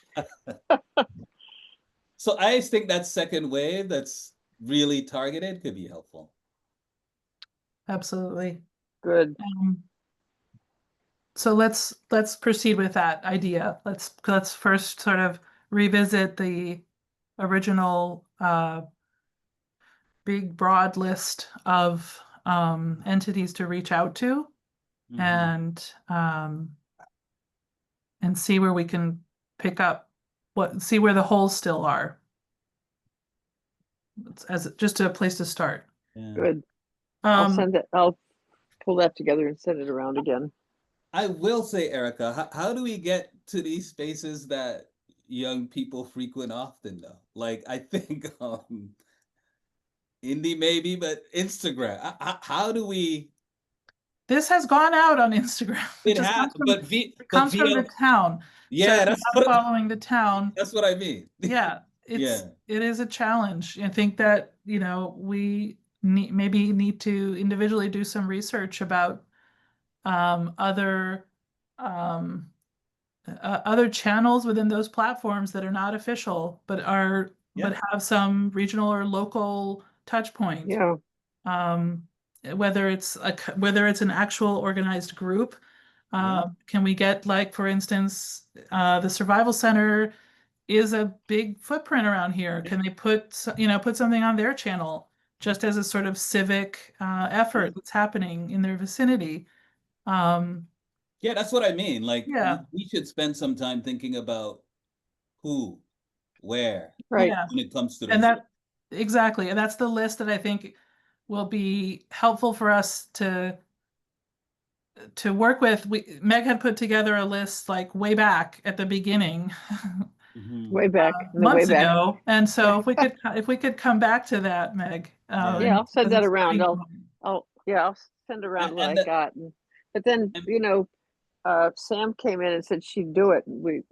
So I think that second wave that's really targeted could be helpful. Absolutely. good. So let's proceed with that idea. Let's first sort of revisit the original big broad list of entities to reach out to Mhm. and see where we can pick up see where the holes still are. As just a place to start. Yeah. Good. I'll Um, send it, I'll pull that together and send it around again. I will say, Erica, how do we get to these spaces that young people frequent often though? Like I think indie maybe, but Instagram. How do we this has gone out on Instagram. It just comes from but comes from via the town. So yeah, if you're not following the town, that's what I mean. yeah, Yeah. it is a challenge. I think that, we maybe need to individually do some research about other um other channels within those platforms that are not official, but Yeah. have some regional or local touch point. Yeah, Um, whether it's an actual organized group. Yeah. Can we get, like, for instance, the Survival Center is a big footprint around here. Can they put something on their channel just as a sort of civic effort that's happening in their vicinity? Um, Yeah, that's what I mean. Like yeah, we should spend some time thinking about who, where, right. yeah. when it comes to And those. exactly, and that's the list that I think will be helpful for us to work with. Meg had put together a list like way back at the beginning, Mhm. Way back, in the way months back. ago. And so if we could come back to that, Meg. Yeah, I'll send as that a around. starting point. I'll send around what I And that, got. But then, and Sam came in and said she'd do it. And we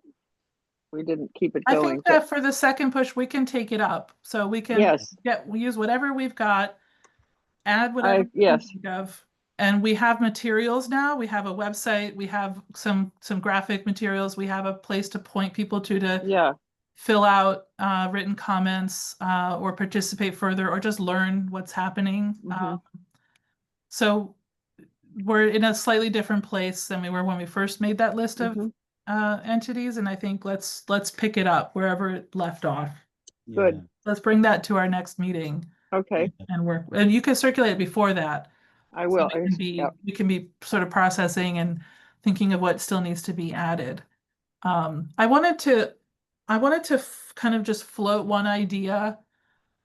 didn't keep it I going, think but that for the second push, we can take it up. So we can yes, we use whatever we've got, add whatever we can yes, think of. And we have materials now. We have a website. We have some graphic materials. We have a place to point people to yeah, fill out written comments or participate further or just learn what's happening. mhm, So we're in a slightly different place than we were when we first made that list of mhm, entities, and I think let's pick it up wherever it left off. good. Let's bring that to our next meeting Okay, and work. And you can circulate it before that. I So will. Yeah, we can be sort of processing and thinking of what still needs to be added. I wanted to kind of just float one idea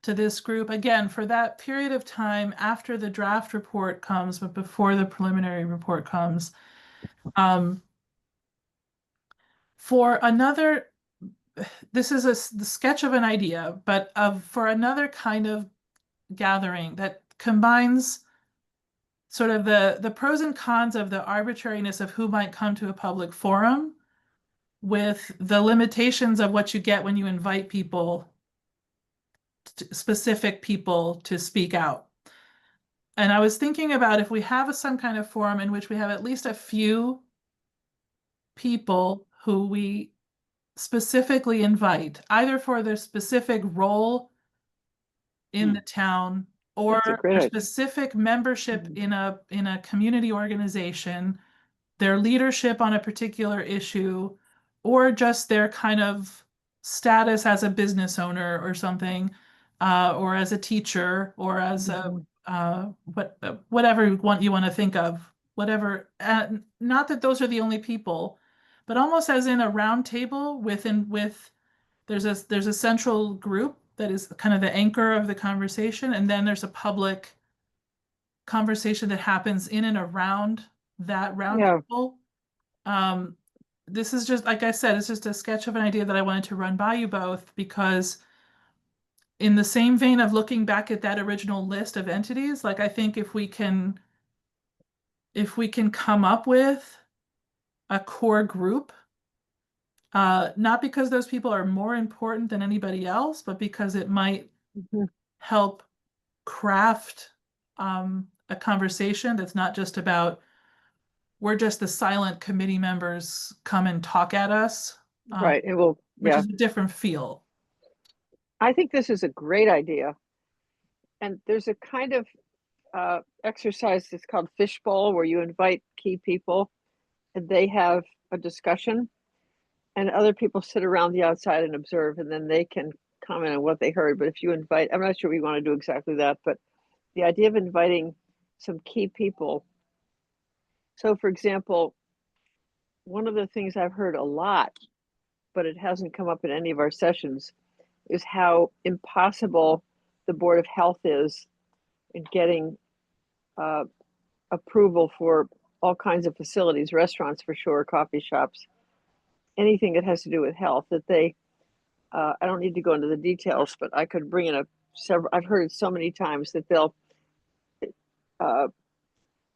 to this group again for that period of time after the draft report comes, but before the preliminary report comes. For another, this is the sketch of an idea, but for another kind of gathering that combines sort of the pros and cons of the arbitrariness of who might come to a public forum with the limitations of what you get when you invite people, specific people, to speak out. And I was thinking about if we have some kind of forum in which we have at least a few people who we specifically invite, either for their specific role in the town or That's a great their idea. specific membership in a community organization, their leadership on a particular issue, or just their kind of status as a business owner or something, or as a teacher, or as a whatever you want to think of, whatever. Not that those are the only people, but almost as in a round table with there's a central group that is kind of the anchor of the conversation, and then there's a public conversation that happens in and around that round Yeah. table. This is just, like I said, it's just a sketch of an idea that I wanted to run by you both, because in the same vein of looking back at that original list of entities, like I think if we can come up with a core group, not because those people are more important than anybody else, but because it might help craft a conversation that's not just about we're just the silent committee members come and talk at us, Right. It will, which yeah. is a different feel. I think this is a great idea. And there's a kind of exercise that's called fishbowl, where you invite key people and they have a discussion and other people sit around the outside and observe, and then they can comment on what they heard. But if you invite, I'm not sure we want to do exactly that, but the idea of inviting some key people. So for example, one of the things I've heard a lot, but it hasn't come up in any of our sessions, is how impossible the Board of Health is in getting approval for all kinds of facilities, restaurants for sure, coffee shops, anything that has to do with health. That they, I don't need to go into the details, but I could bring in several. I've heard it so many times that they'll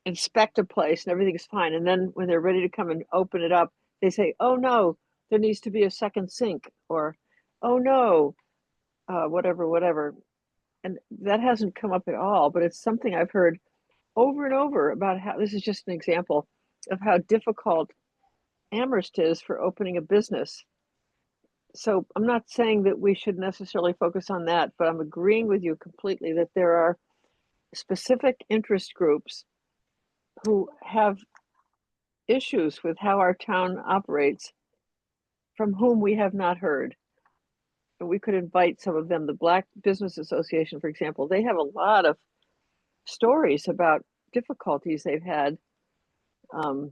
inspect a place and everything's fine, and then when they're ready to come and open it up, they say, "Oh no, there needs to be a second sink," or "Oh no, whatever." And that hasn't come up at all, but it's something I've heard over and over about how this is just an example of how difficult Amherst is for opening a business. So I'm not saying that we should necessarily focus on that, but I'm agreeing with you completely that there are specific interest groups who have issues with how our town operates from whom we have not heard. And we could invite some of them. The Black Business Association, for example, they have a lot of stories about difficulties they've had, and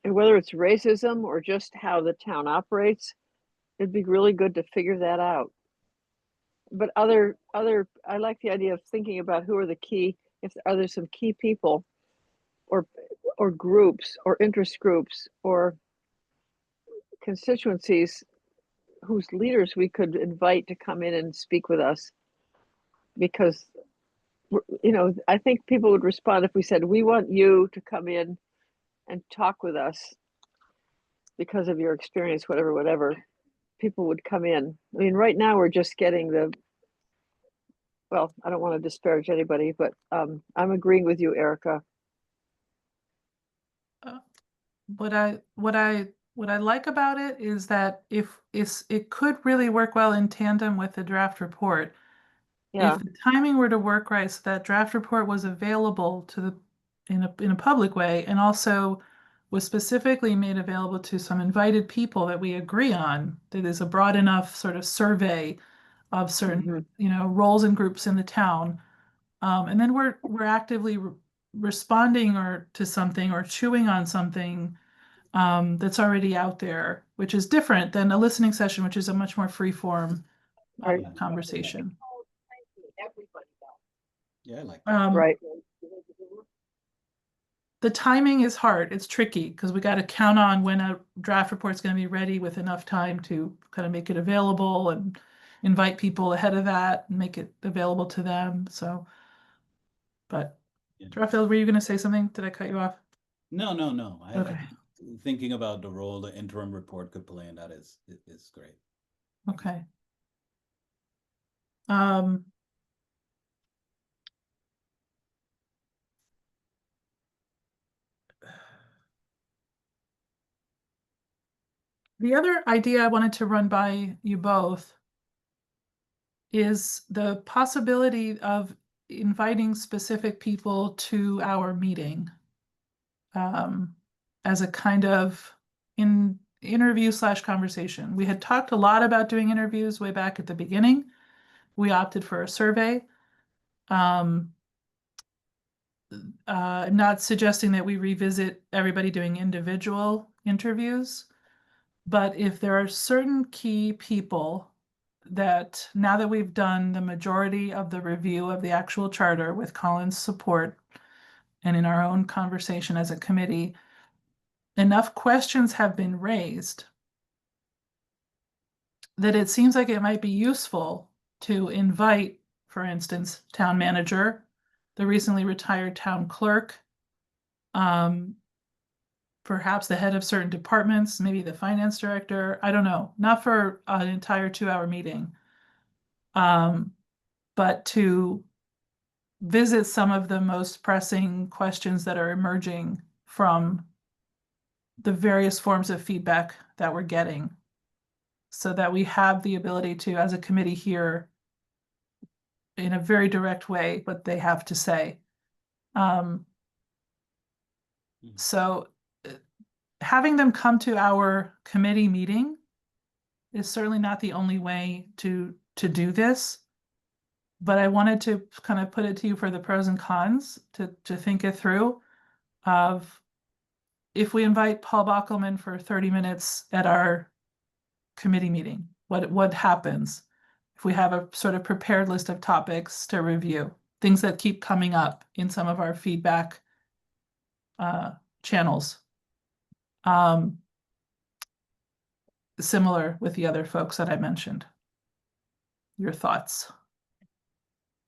whether it's racism or just how the town operates, it'd be really good to figure that out. But I like the idea of thinking about who are the key, if are there some key people or groups or interest groups or constituencies whose leaders we could invite to come in and speak with us. Because, I think people would respond if we said, we want you to come in and talk with us because of your experience, whatever. People would come in. I mean, right now we're just getting well, I don't want to disparage anybody, but I'm agreeing with you, Erica. What I like about it is that it could really work well in tandem with the draft report. Yeah. If the timing were to work right, so that draft report was available in a public way, and also was specifically made available to some invited people that we agree on, that is a broad enough sort of survey of certain, roles and groups in the town. And then we're actively responding to something or chewing on something that's already out there, which is different than a listening session, which is a much more free form conversation. Yeah, I like that. Um, Right. the timing is hard. It's tricky because we got to count on when a draft report's going to be ready with enough time to kind of make it available and invite people ahead of that and make it available to them. So, but Yeah. Raphael, were you going to say something? Did I cut you off? No, no, no. Okay. Thinking about the role the interim report could play in that is great. Okay. Um, the other idea I wanted to run by you both is the possibility of inviting specific people to our meeting as a kind of interview slash conversation. We had talked a lot about doing interviews way back at the beginning. We opted for a survey. I'm not suggesting that we revisit everybody doing individual interviews, but if there are certain key people that now that we've done the majority of the review of the actual charter with Colin's support and in our own conversation as a committee, enough questions have been raised that it seems like it might be useful to invite, for instance, town manager, the recently retired town clerk, perhaps the head of certain departments, maybe the finance director. I don't know, not for an entire 2-hour meeting, but to visit some of the most pressing questions that are emerging from the various forms of feedback that we're getting, so that we have the ability to, as a committee, hear in a very direct way what they have to say. So having them come to our committee meeting is certainly not the only way to do this. But I wanted to kind of put it to you for the pros and cons to think it through of if we invite Paul Bockelman for 30 minutes at our committee meeting, what happens if we have a sort of prepared list of topics to review, things that keep coming up in some of our feedback channels. Similar with the other folks that I mentioned. Your thoughts?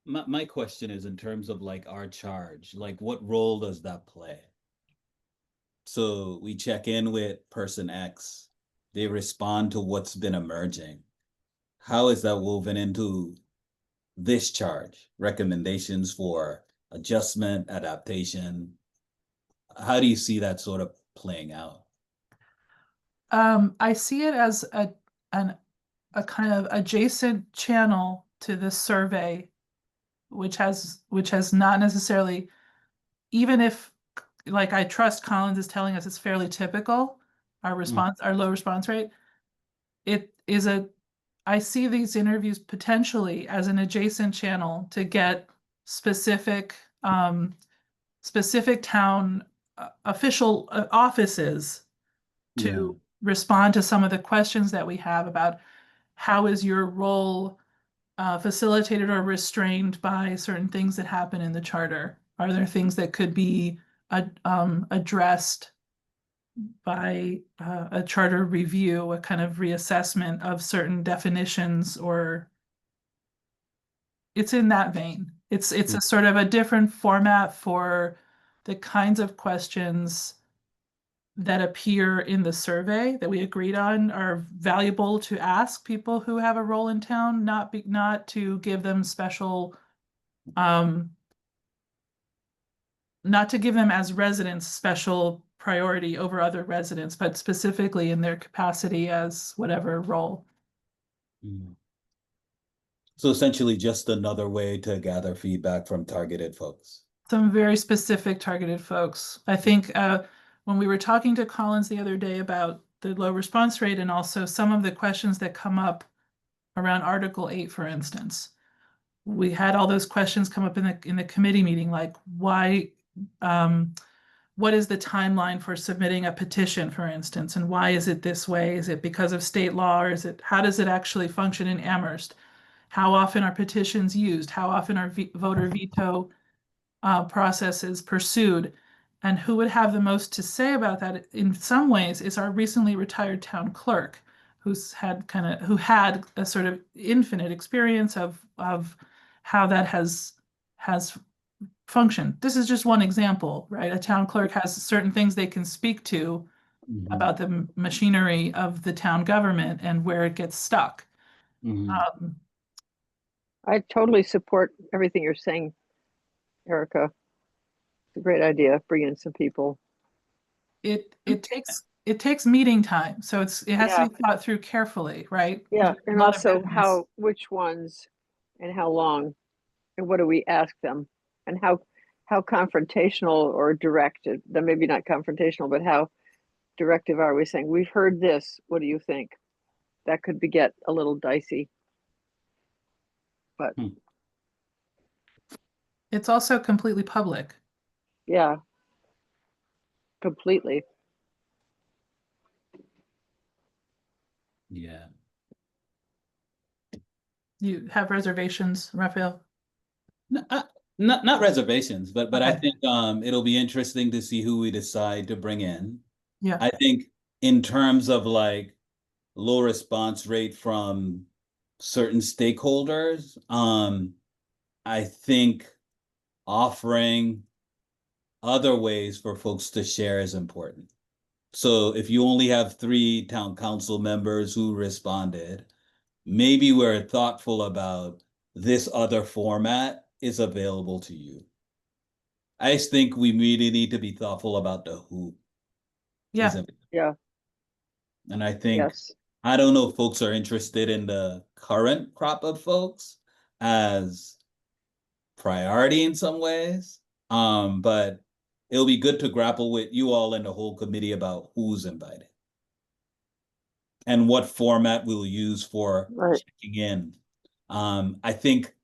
My question is in terms of like our charge, like what role does that play? So we check in with person X, they respond to what's been emerging. How is that woven into this charge? Recommendations for adjustment, adaptation? How do you see that sort of playing out? I see it as a kind of adjacent channel to this survey, which has not necessarily, even if like I trust Collins is telling us it's fairly typical, our low response rate. It is I see these interviews potentially as an adjacent channel to get specific town official offices to respond to some of the questions that we have about how is your role facilitated or restrained by certain things that happen in the charter? Are there things that could be addressed by a charter review, a kind of reassessment of certain definitions, or it's in that vein. It's a sort of a different format for the kinds of questions that appear in the survey that we agreed on are valuable to ask people who have a role in town, not to give them special, not to give them as residents special priority over other residents, but specifically in their capacity as whatever role. So essentially just another way to gather feedback from targeted folks. Some very specific targeted folks. I think when we were talking to Collins the other day about the low response rate and also some of the questions that come up around Article 8, for instance, we had all those questions come up in the committee meeting, like why, what is the timeline for submitting a petition, for instance, and why is it this way? Is it because of state law, or how does it actually function in Amherst? How often are petitions used? How often are voter veto processes pursued? And who would have the most to say about that in some ways is our recently retired town clerk, who had a sort of infinite experience of how that has functioned. This is just one example, right? A town clerk has certain things they can speak to Mhm. about the machinery of the town government and where it gets stuck. Mhm. I totally support everything you're saying, Erica. It's a great idea, bringing in some people. It takes meeting time, so it has to be thought through carefully, right? Yeah, There's a and lot of also evidence. which ones and how long, and what do we ask them? And how confrontational or directed, then maybe not confrontational, but how directive are we saying, we've heard this, what do you think? That could get a little dicey. But It's also completely public. yeah, completely. Yeah. You have reservations, Raphael? Not reservations, but I Okay. think it'll be interesting to see who we decide to bring in. Yeah. I think in terms of like low response rate from certain stakeholders, I think offering other ways for folks to share is important. So if you only have 3 town council members who responded, maybe we're thoughtful about this other format is available to you. I just think we really need to be thoughtful about the who is Yeah. available. Yeah, And I think, yes. I don't know if folks are interested in the current crop of folks as priority in some ways. But it'll be good to grapple with you all and the whole committee about who's invited and what format we'll use for Right. checking in. I think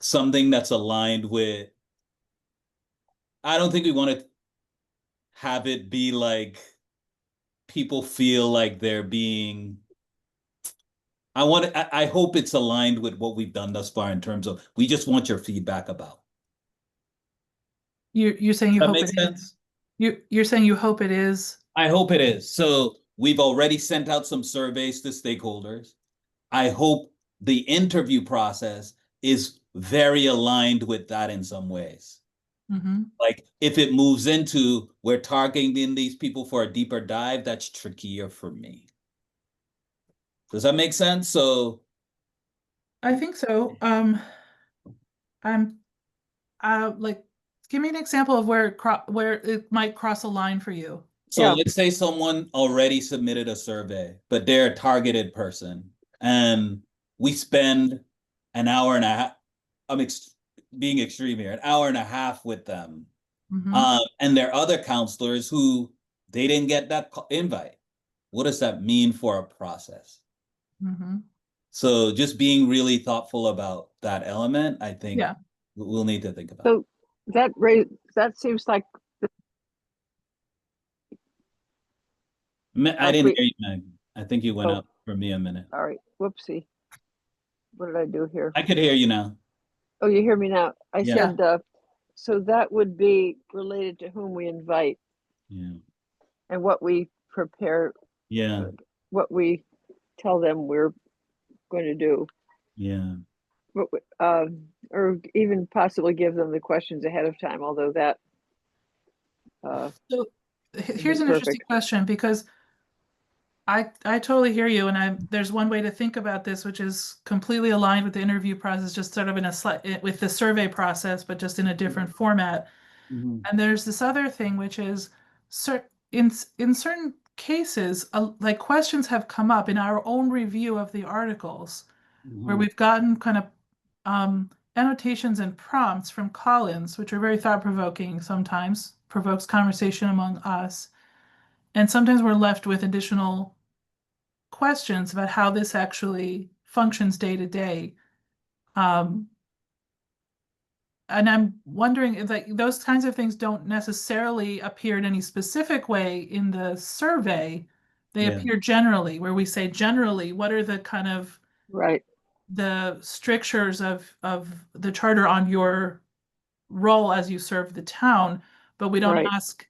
something that's aligned with, I don't think we want to have it be like people feel like they're being, I hope it's aligned with what we've done thus far in terms of, we just want your feedback about. You're saying you That hope makes it is. sense? You're saying you hope it is. I hope it is. So we've already sent out some surveys to stakeholders. I hope the interview process is very aligned with that in some ways. Mhm. Like if it moves into we're targeting these people for a deeper dive, that's trickier for me. Does that make sense? So I think so. I'm like, give me an example of where it might cross a line for you. Yeah. let's say someone already submitted a survey, but they're a targeted person, and we spend an hour and a half. Being extreme here, an hour and a half with them. Mhm. And there are other counselors who they didn't get that invite. What does that mean for a process? Mhm. So just being really thoughtful about that element, I think Yeah. we'll need to think about. So that seems like I didn't hear you, Meg. I think you went Oh. out for me a minute. sorry, whoopsie. What did I do here? I could hear you now. Oh, you hear me now? I Yeah. said, so that would be related to whom we invite Yeah. and what we prepare, Yeah. what we tell them we're going to do. Yeah. Or even possibly give them the questions ahead of time, although that So here's an perfect. interesting question, because I totally hear you, and there's one way to think about this, which is completely aligned with the interview process, just sort of in with the survey process, but just in a different format. Mhm. And there's this other thing, which is in certain cases, like questions have come up in our own review of the articles, where Mhm. we've gotten kind of annotations and prompts from Collins, which are very thought-provoking, sometimes provokes conversation among us. And sometimes we're left with additional questions about how this actually functions day to day. And I'm wondering if like those kinds of things don't necessarily appear in any specific way in the survey. They Yeah. appear generally, where we say generally, what are the kind of Right. the strictures of the charter on your role as you serve the town, but we don't Right. ask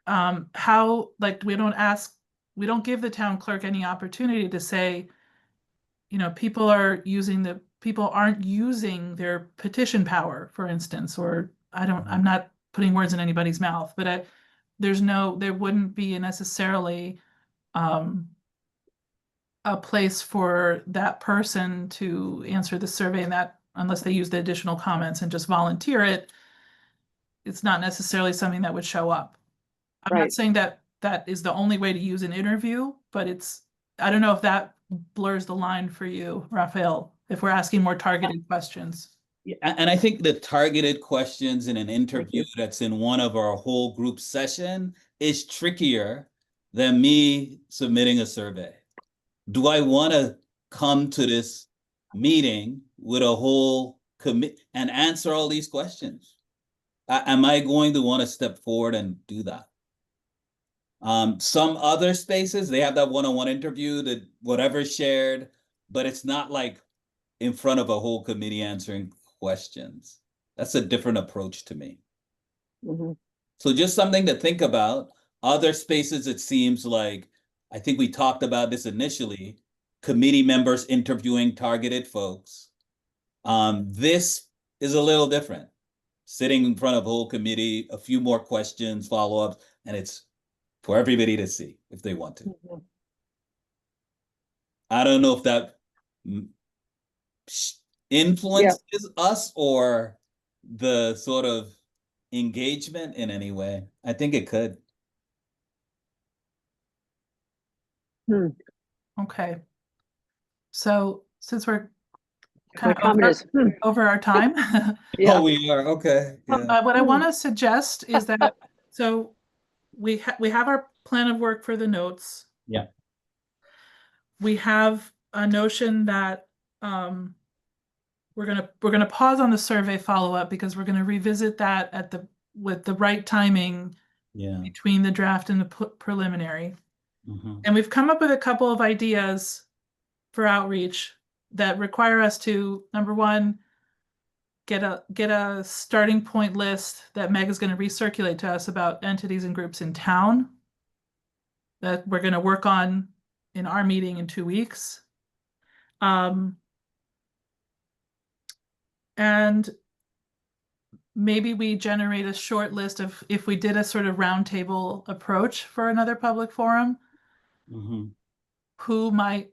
how, like, we don't give the town clerk any opportunity to say, people aren't using their petition power, for instance, or I'm not putting words in anybody's mouth, but there wouldn't be necessarily a place for that person to answer the survey, and that unless they use the additional comments and just volunteer it, it's not necessarily something that would show up. I'm not Right. saying that is the only way to use an interview, but I don't know if that blurs the line for you, Raphael, if we're asking more targeted questions. Yeah, and I think the targeted questions in an you. interview that's in one of our whole group session is trickier than me submitting a survey. Do I want to come to this meeting with a whole commit and answer all these questions? Am I going to want to step forward and do that? Some other spaces, they have that one-on-one interview that whatever's shared, but it's not like in front of a whole committee answering questions. That's a different approach to me. Mhm. So just something to think about. Other spaces, it seems like, I think we talked about this initially, committee members interviewing targeted folks. This is a little different. Sitting in front of a whole committee, a few more questions, follow-ups, and it's for everybody to see if they want to. Mhm. I don't know if that influences us or the sort of engagement in any way. I think it could. Hmm. Okay. So since we're My kind of comment is, over our time, yeah. Oh, we are, okay, yeah. what I want to suggest is that, so we have our plan of work for the notes. Yeah. We have a notion that we're gonna pause on the survey follow-up because we're gonna revisit that with the right timing Yeah. between the draft and the preliminary. Mhm. And we've come up with a couple of ideas for outreach that require us to, number one, get a starting point list that Meg is going to recirculate to us about entities and groups in town that we're going to work on in our meeting in 2 weeks. And maybe we generate a short list of, if we did a sort of roundtable approach for another public forum, Mhm. who might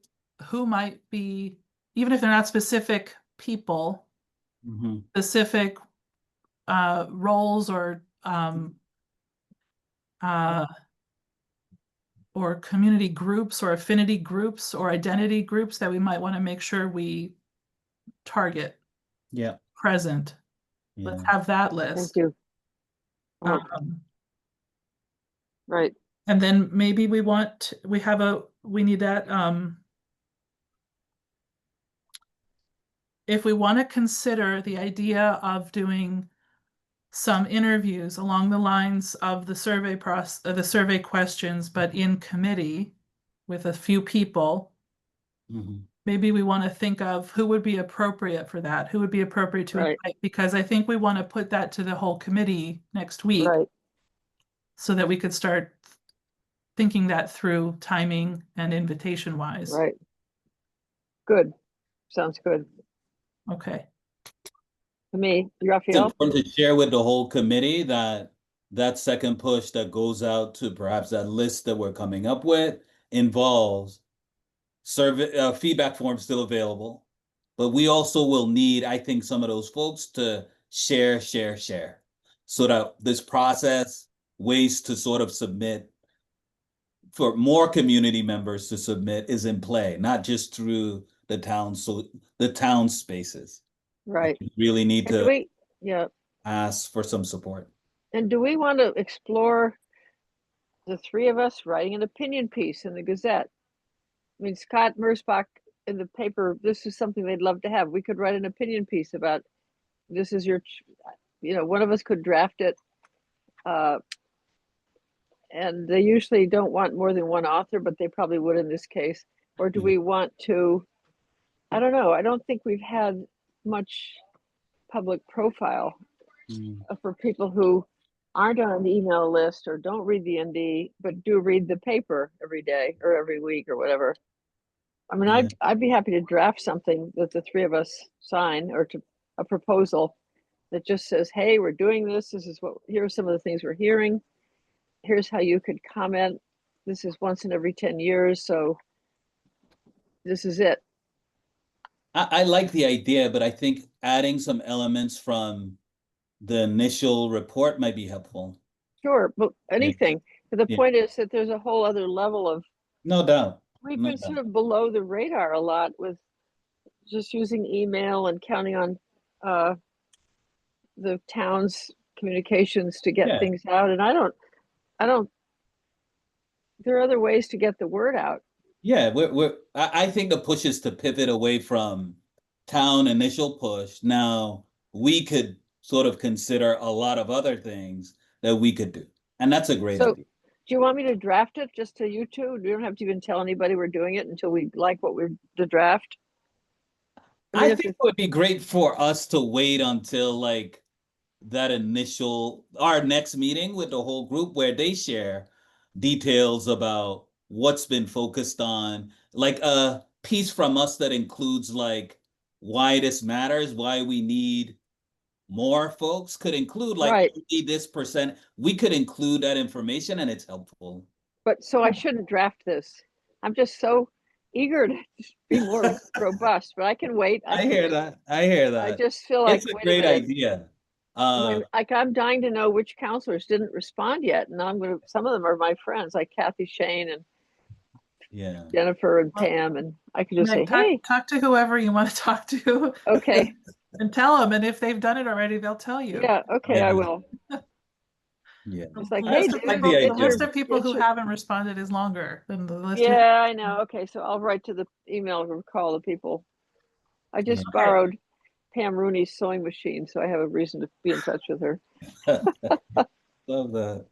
be, even if they're not specific people, Mhm. specific roles or community groups or affinity groups or identity groups that we might want to make sure we target Yeah. present. Let's Yeah. have that Thank list. you. Oh, right. And then maybe we need that, if we want to consider the idea of doing some interviews along the lines of the survey the survey questions, but in committee with a few people, Mhm. maybe we want to think of who would be appropriate for that, who would be appropriate to Right. invite, because I think we want to put that to the whole committee next week Right. so that we could start thinking that through, timing and invitation wise. Right. Good. Sounds good Okay. to me. It's Raphael? important to share with the whole committee that that second push that goes out to perhaps that list that we're coming up with involves survey feedback forms still available, but we also will need, I think, some of those folks to share, so that this process, ways to sort of submit for more community members to submit is in play, not just through the town, so the town spaces. Right. We really need And to yeah. ask for some support. And do we want to explore the three of us writing an opinion piece in the Gazette? I mean, Scott Mersbach in the paper, this is something they'd love to have. We could write an opinion piece about, this is your, one of us could draft it. And they usually don't want more than one author, but they probably would in this case. Or do we want to, I don't know. I don't think we've had much public profile for people who aren't on an email list or don't read the ND, but do read the paper every day or every week or whatever. I mean, Yeah. I'd be happy to draft something that the three of us sign, or to a proposal that just says, hey, we're doing this. This is what, here are some of the things we're hearing. Here's how you could comment. This is once in every 10 years. So this is it. I like the idea, but I think adding some elements from the initial report might be helpful. Sure, but anything. But the Yeah. point is that there's a whole other level of, No doubt. we've No been doubt. sort of below the radar a lot with just using email and counting on the town's communications to get Yeah. things out. And I don't, there are other ways to get the word out. Yeah, I think the push is to pivot away from town initial push. Now we could sort of consider a lot of other things that we could do. And that's a great So idea. do you want me to draft it just to you two? You don't have to even tell anybody we're doing it until we like what we're the draft. I if think it's- it would be great for us to wait until like that initial, our next meeting with the whole group where they share details about what's been focused on, like a piece from us that includes like why this matters, why we need more folks could include like Right. only this percent. We could include that information and it's helpful. But so I shouldn't draft this. I'm just so eager to be more robust, but I can wait. I hear that. I hear I that. just feel like, It's a wait a great minute. idea. Like I'm dying to know which counselors didn't respond yet. And some of them are my friends, like Kathy Shane and Yeah. Jennifer and Well, Pam. And I could just Yeah, say, hey, talk to whoever you want to talk to. okay, And tell them, and if they've done it already, they'll tell you. yeah, okay, I Yeah. will. Yeah. It's like, The hey, list of I like people, the the idea. list of people who your- haven't responded is longer than the list. Who, yeah, I know. Okay, so I'll write to the email and call the people. I just Yeah. borrowed Pam Rooney's sewing machine, so I have a reason to be in touch with her. Love that.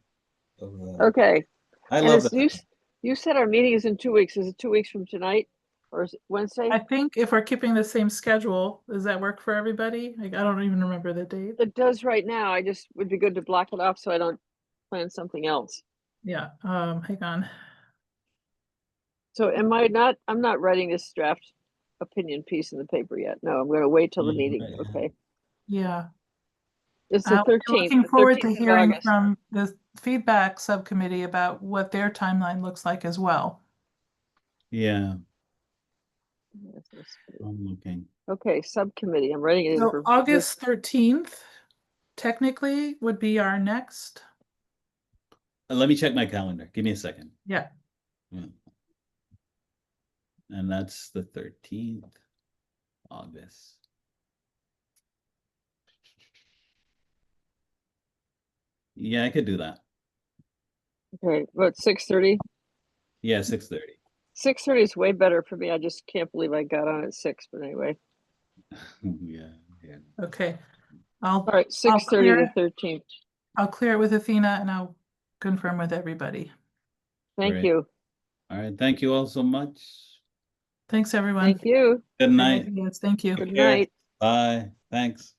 Love that. Okay. I And love it's that. you said our meeting is in 2 weeks. Is it 2 weeks from tonight, or is it Wednesday? I think if we're keeping the same schedule, does that work for everybody? Like, I don't even remember the date. It does right now. I just would be good to block it off so I don't plan something else. Yeah, hang on. So I'm not writing this draft opinion piece in the paper yet. No, I'm going to wait till the meeting. Right. Okay. Yeah. It's the We're 13th. looking the forward to 13th of hearing August. from the feedback subcommittee about what their timeline looks like as well. Yeah, Yes, yes. I'm looking. Okay, subcommittee. I'm writing it in So for August 13th technically would be our next. Let me check my calendar. Give me a second. Yeah. Yeah. And that's the 13th August. Yeah, I could do that. Okay, what 6:30? Yeah, 6:30. 6:30 is way better for me. I just can't believe I got on at 6, but anyway. Yeah, yeah. Okay. All right, 6:30 the 13th. I'll clear it with Athena and I'll confirm with everybody. Thank Great. you. All right. Thank you all so much. Thanks, everyone. Thank you. Good night. Yes, thank you. Good care. night. Bye. Thanks.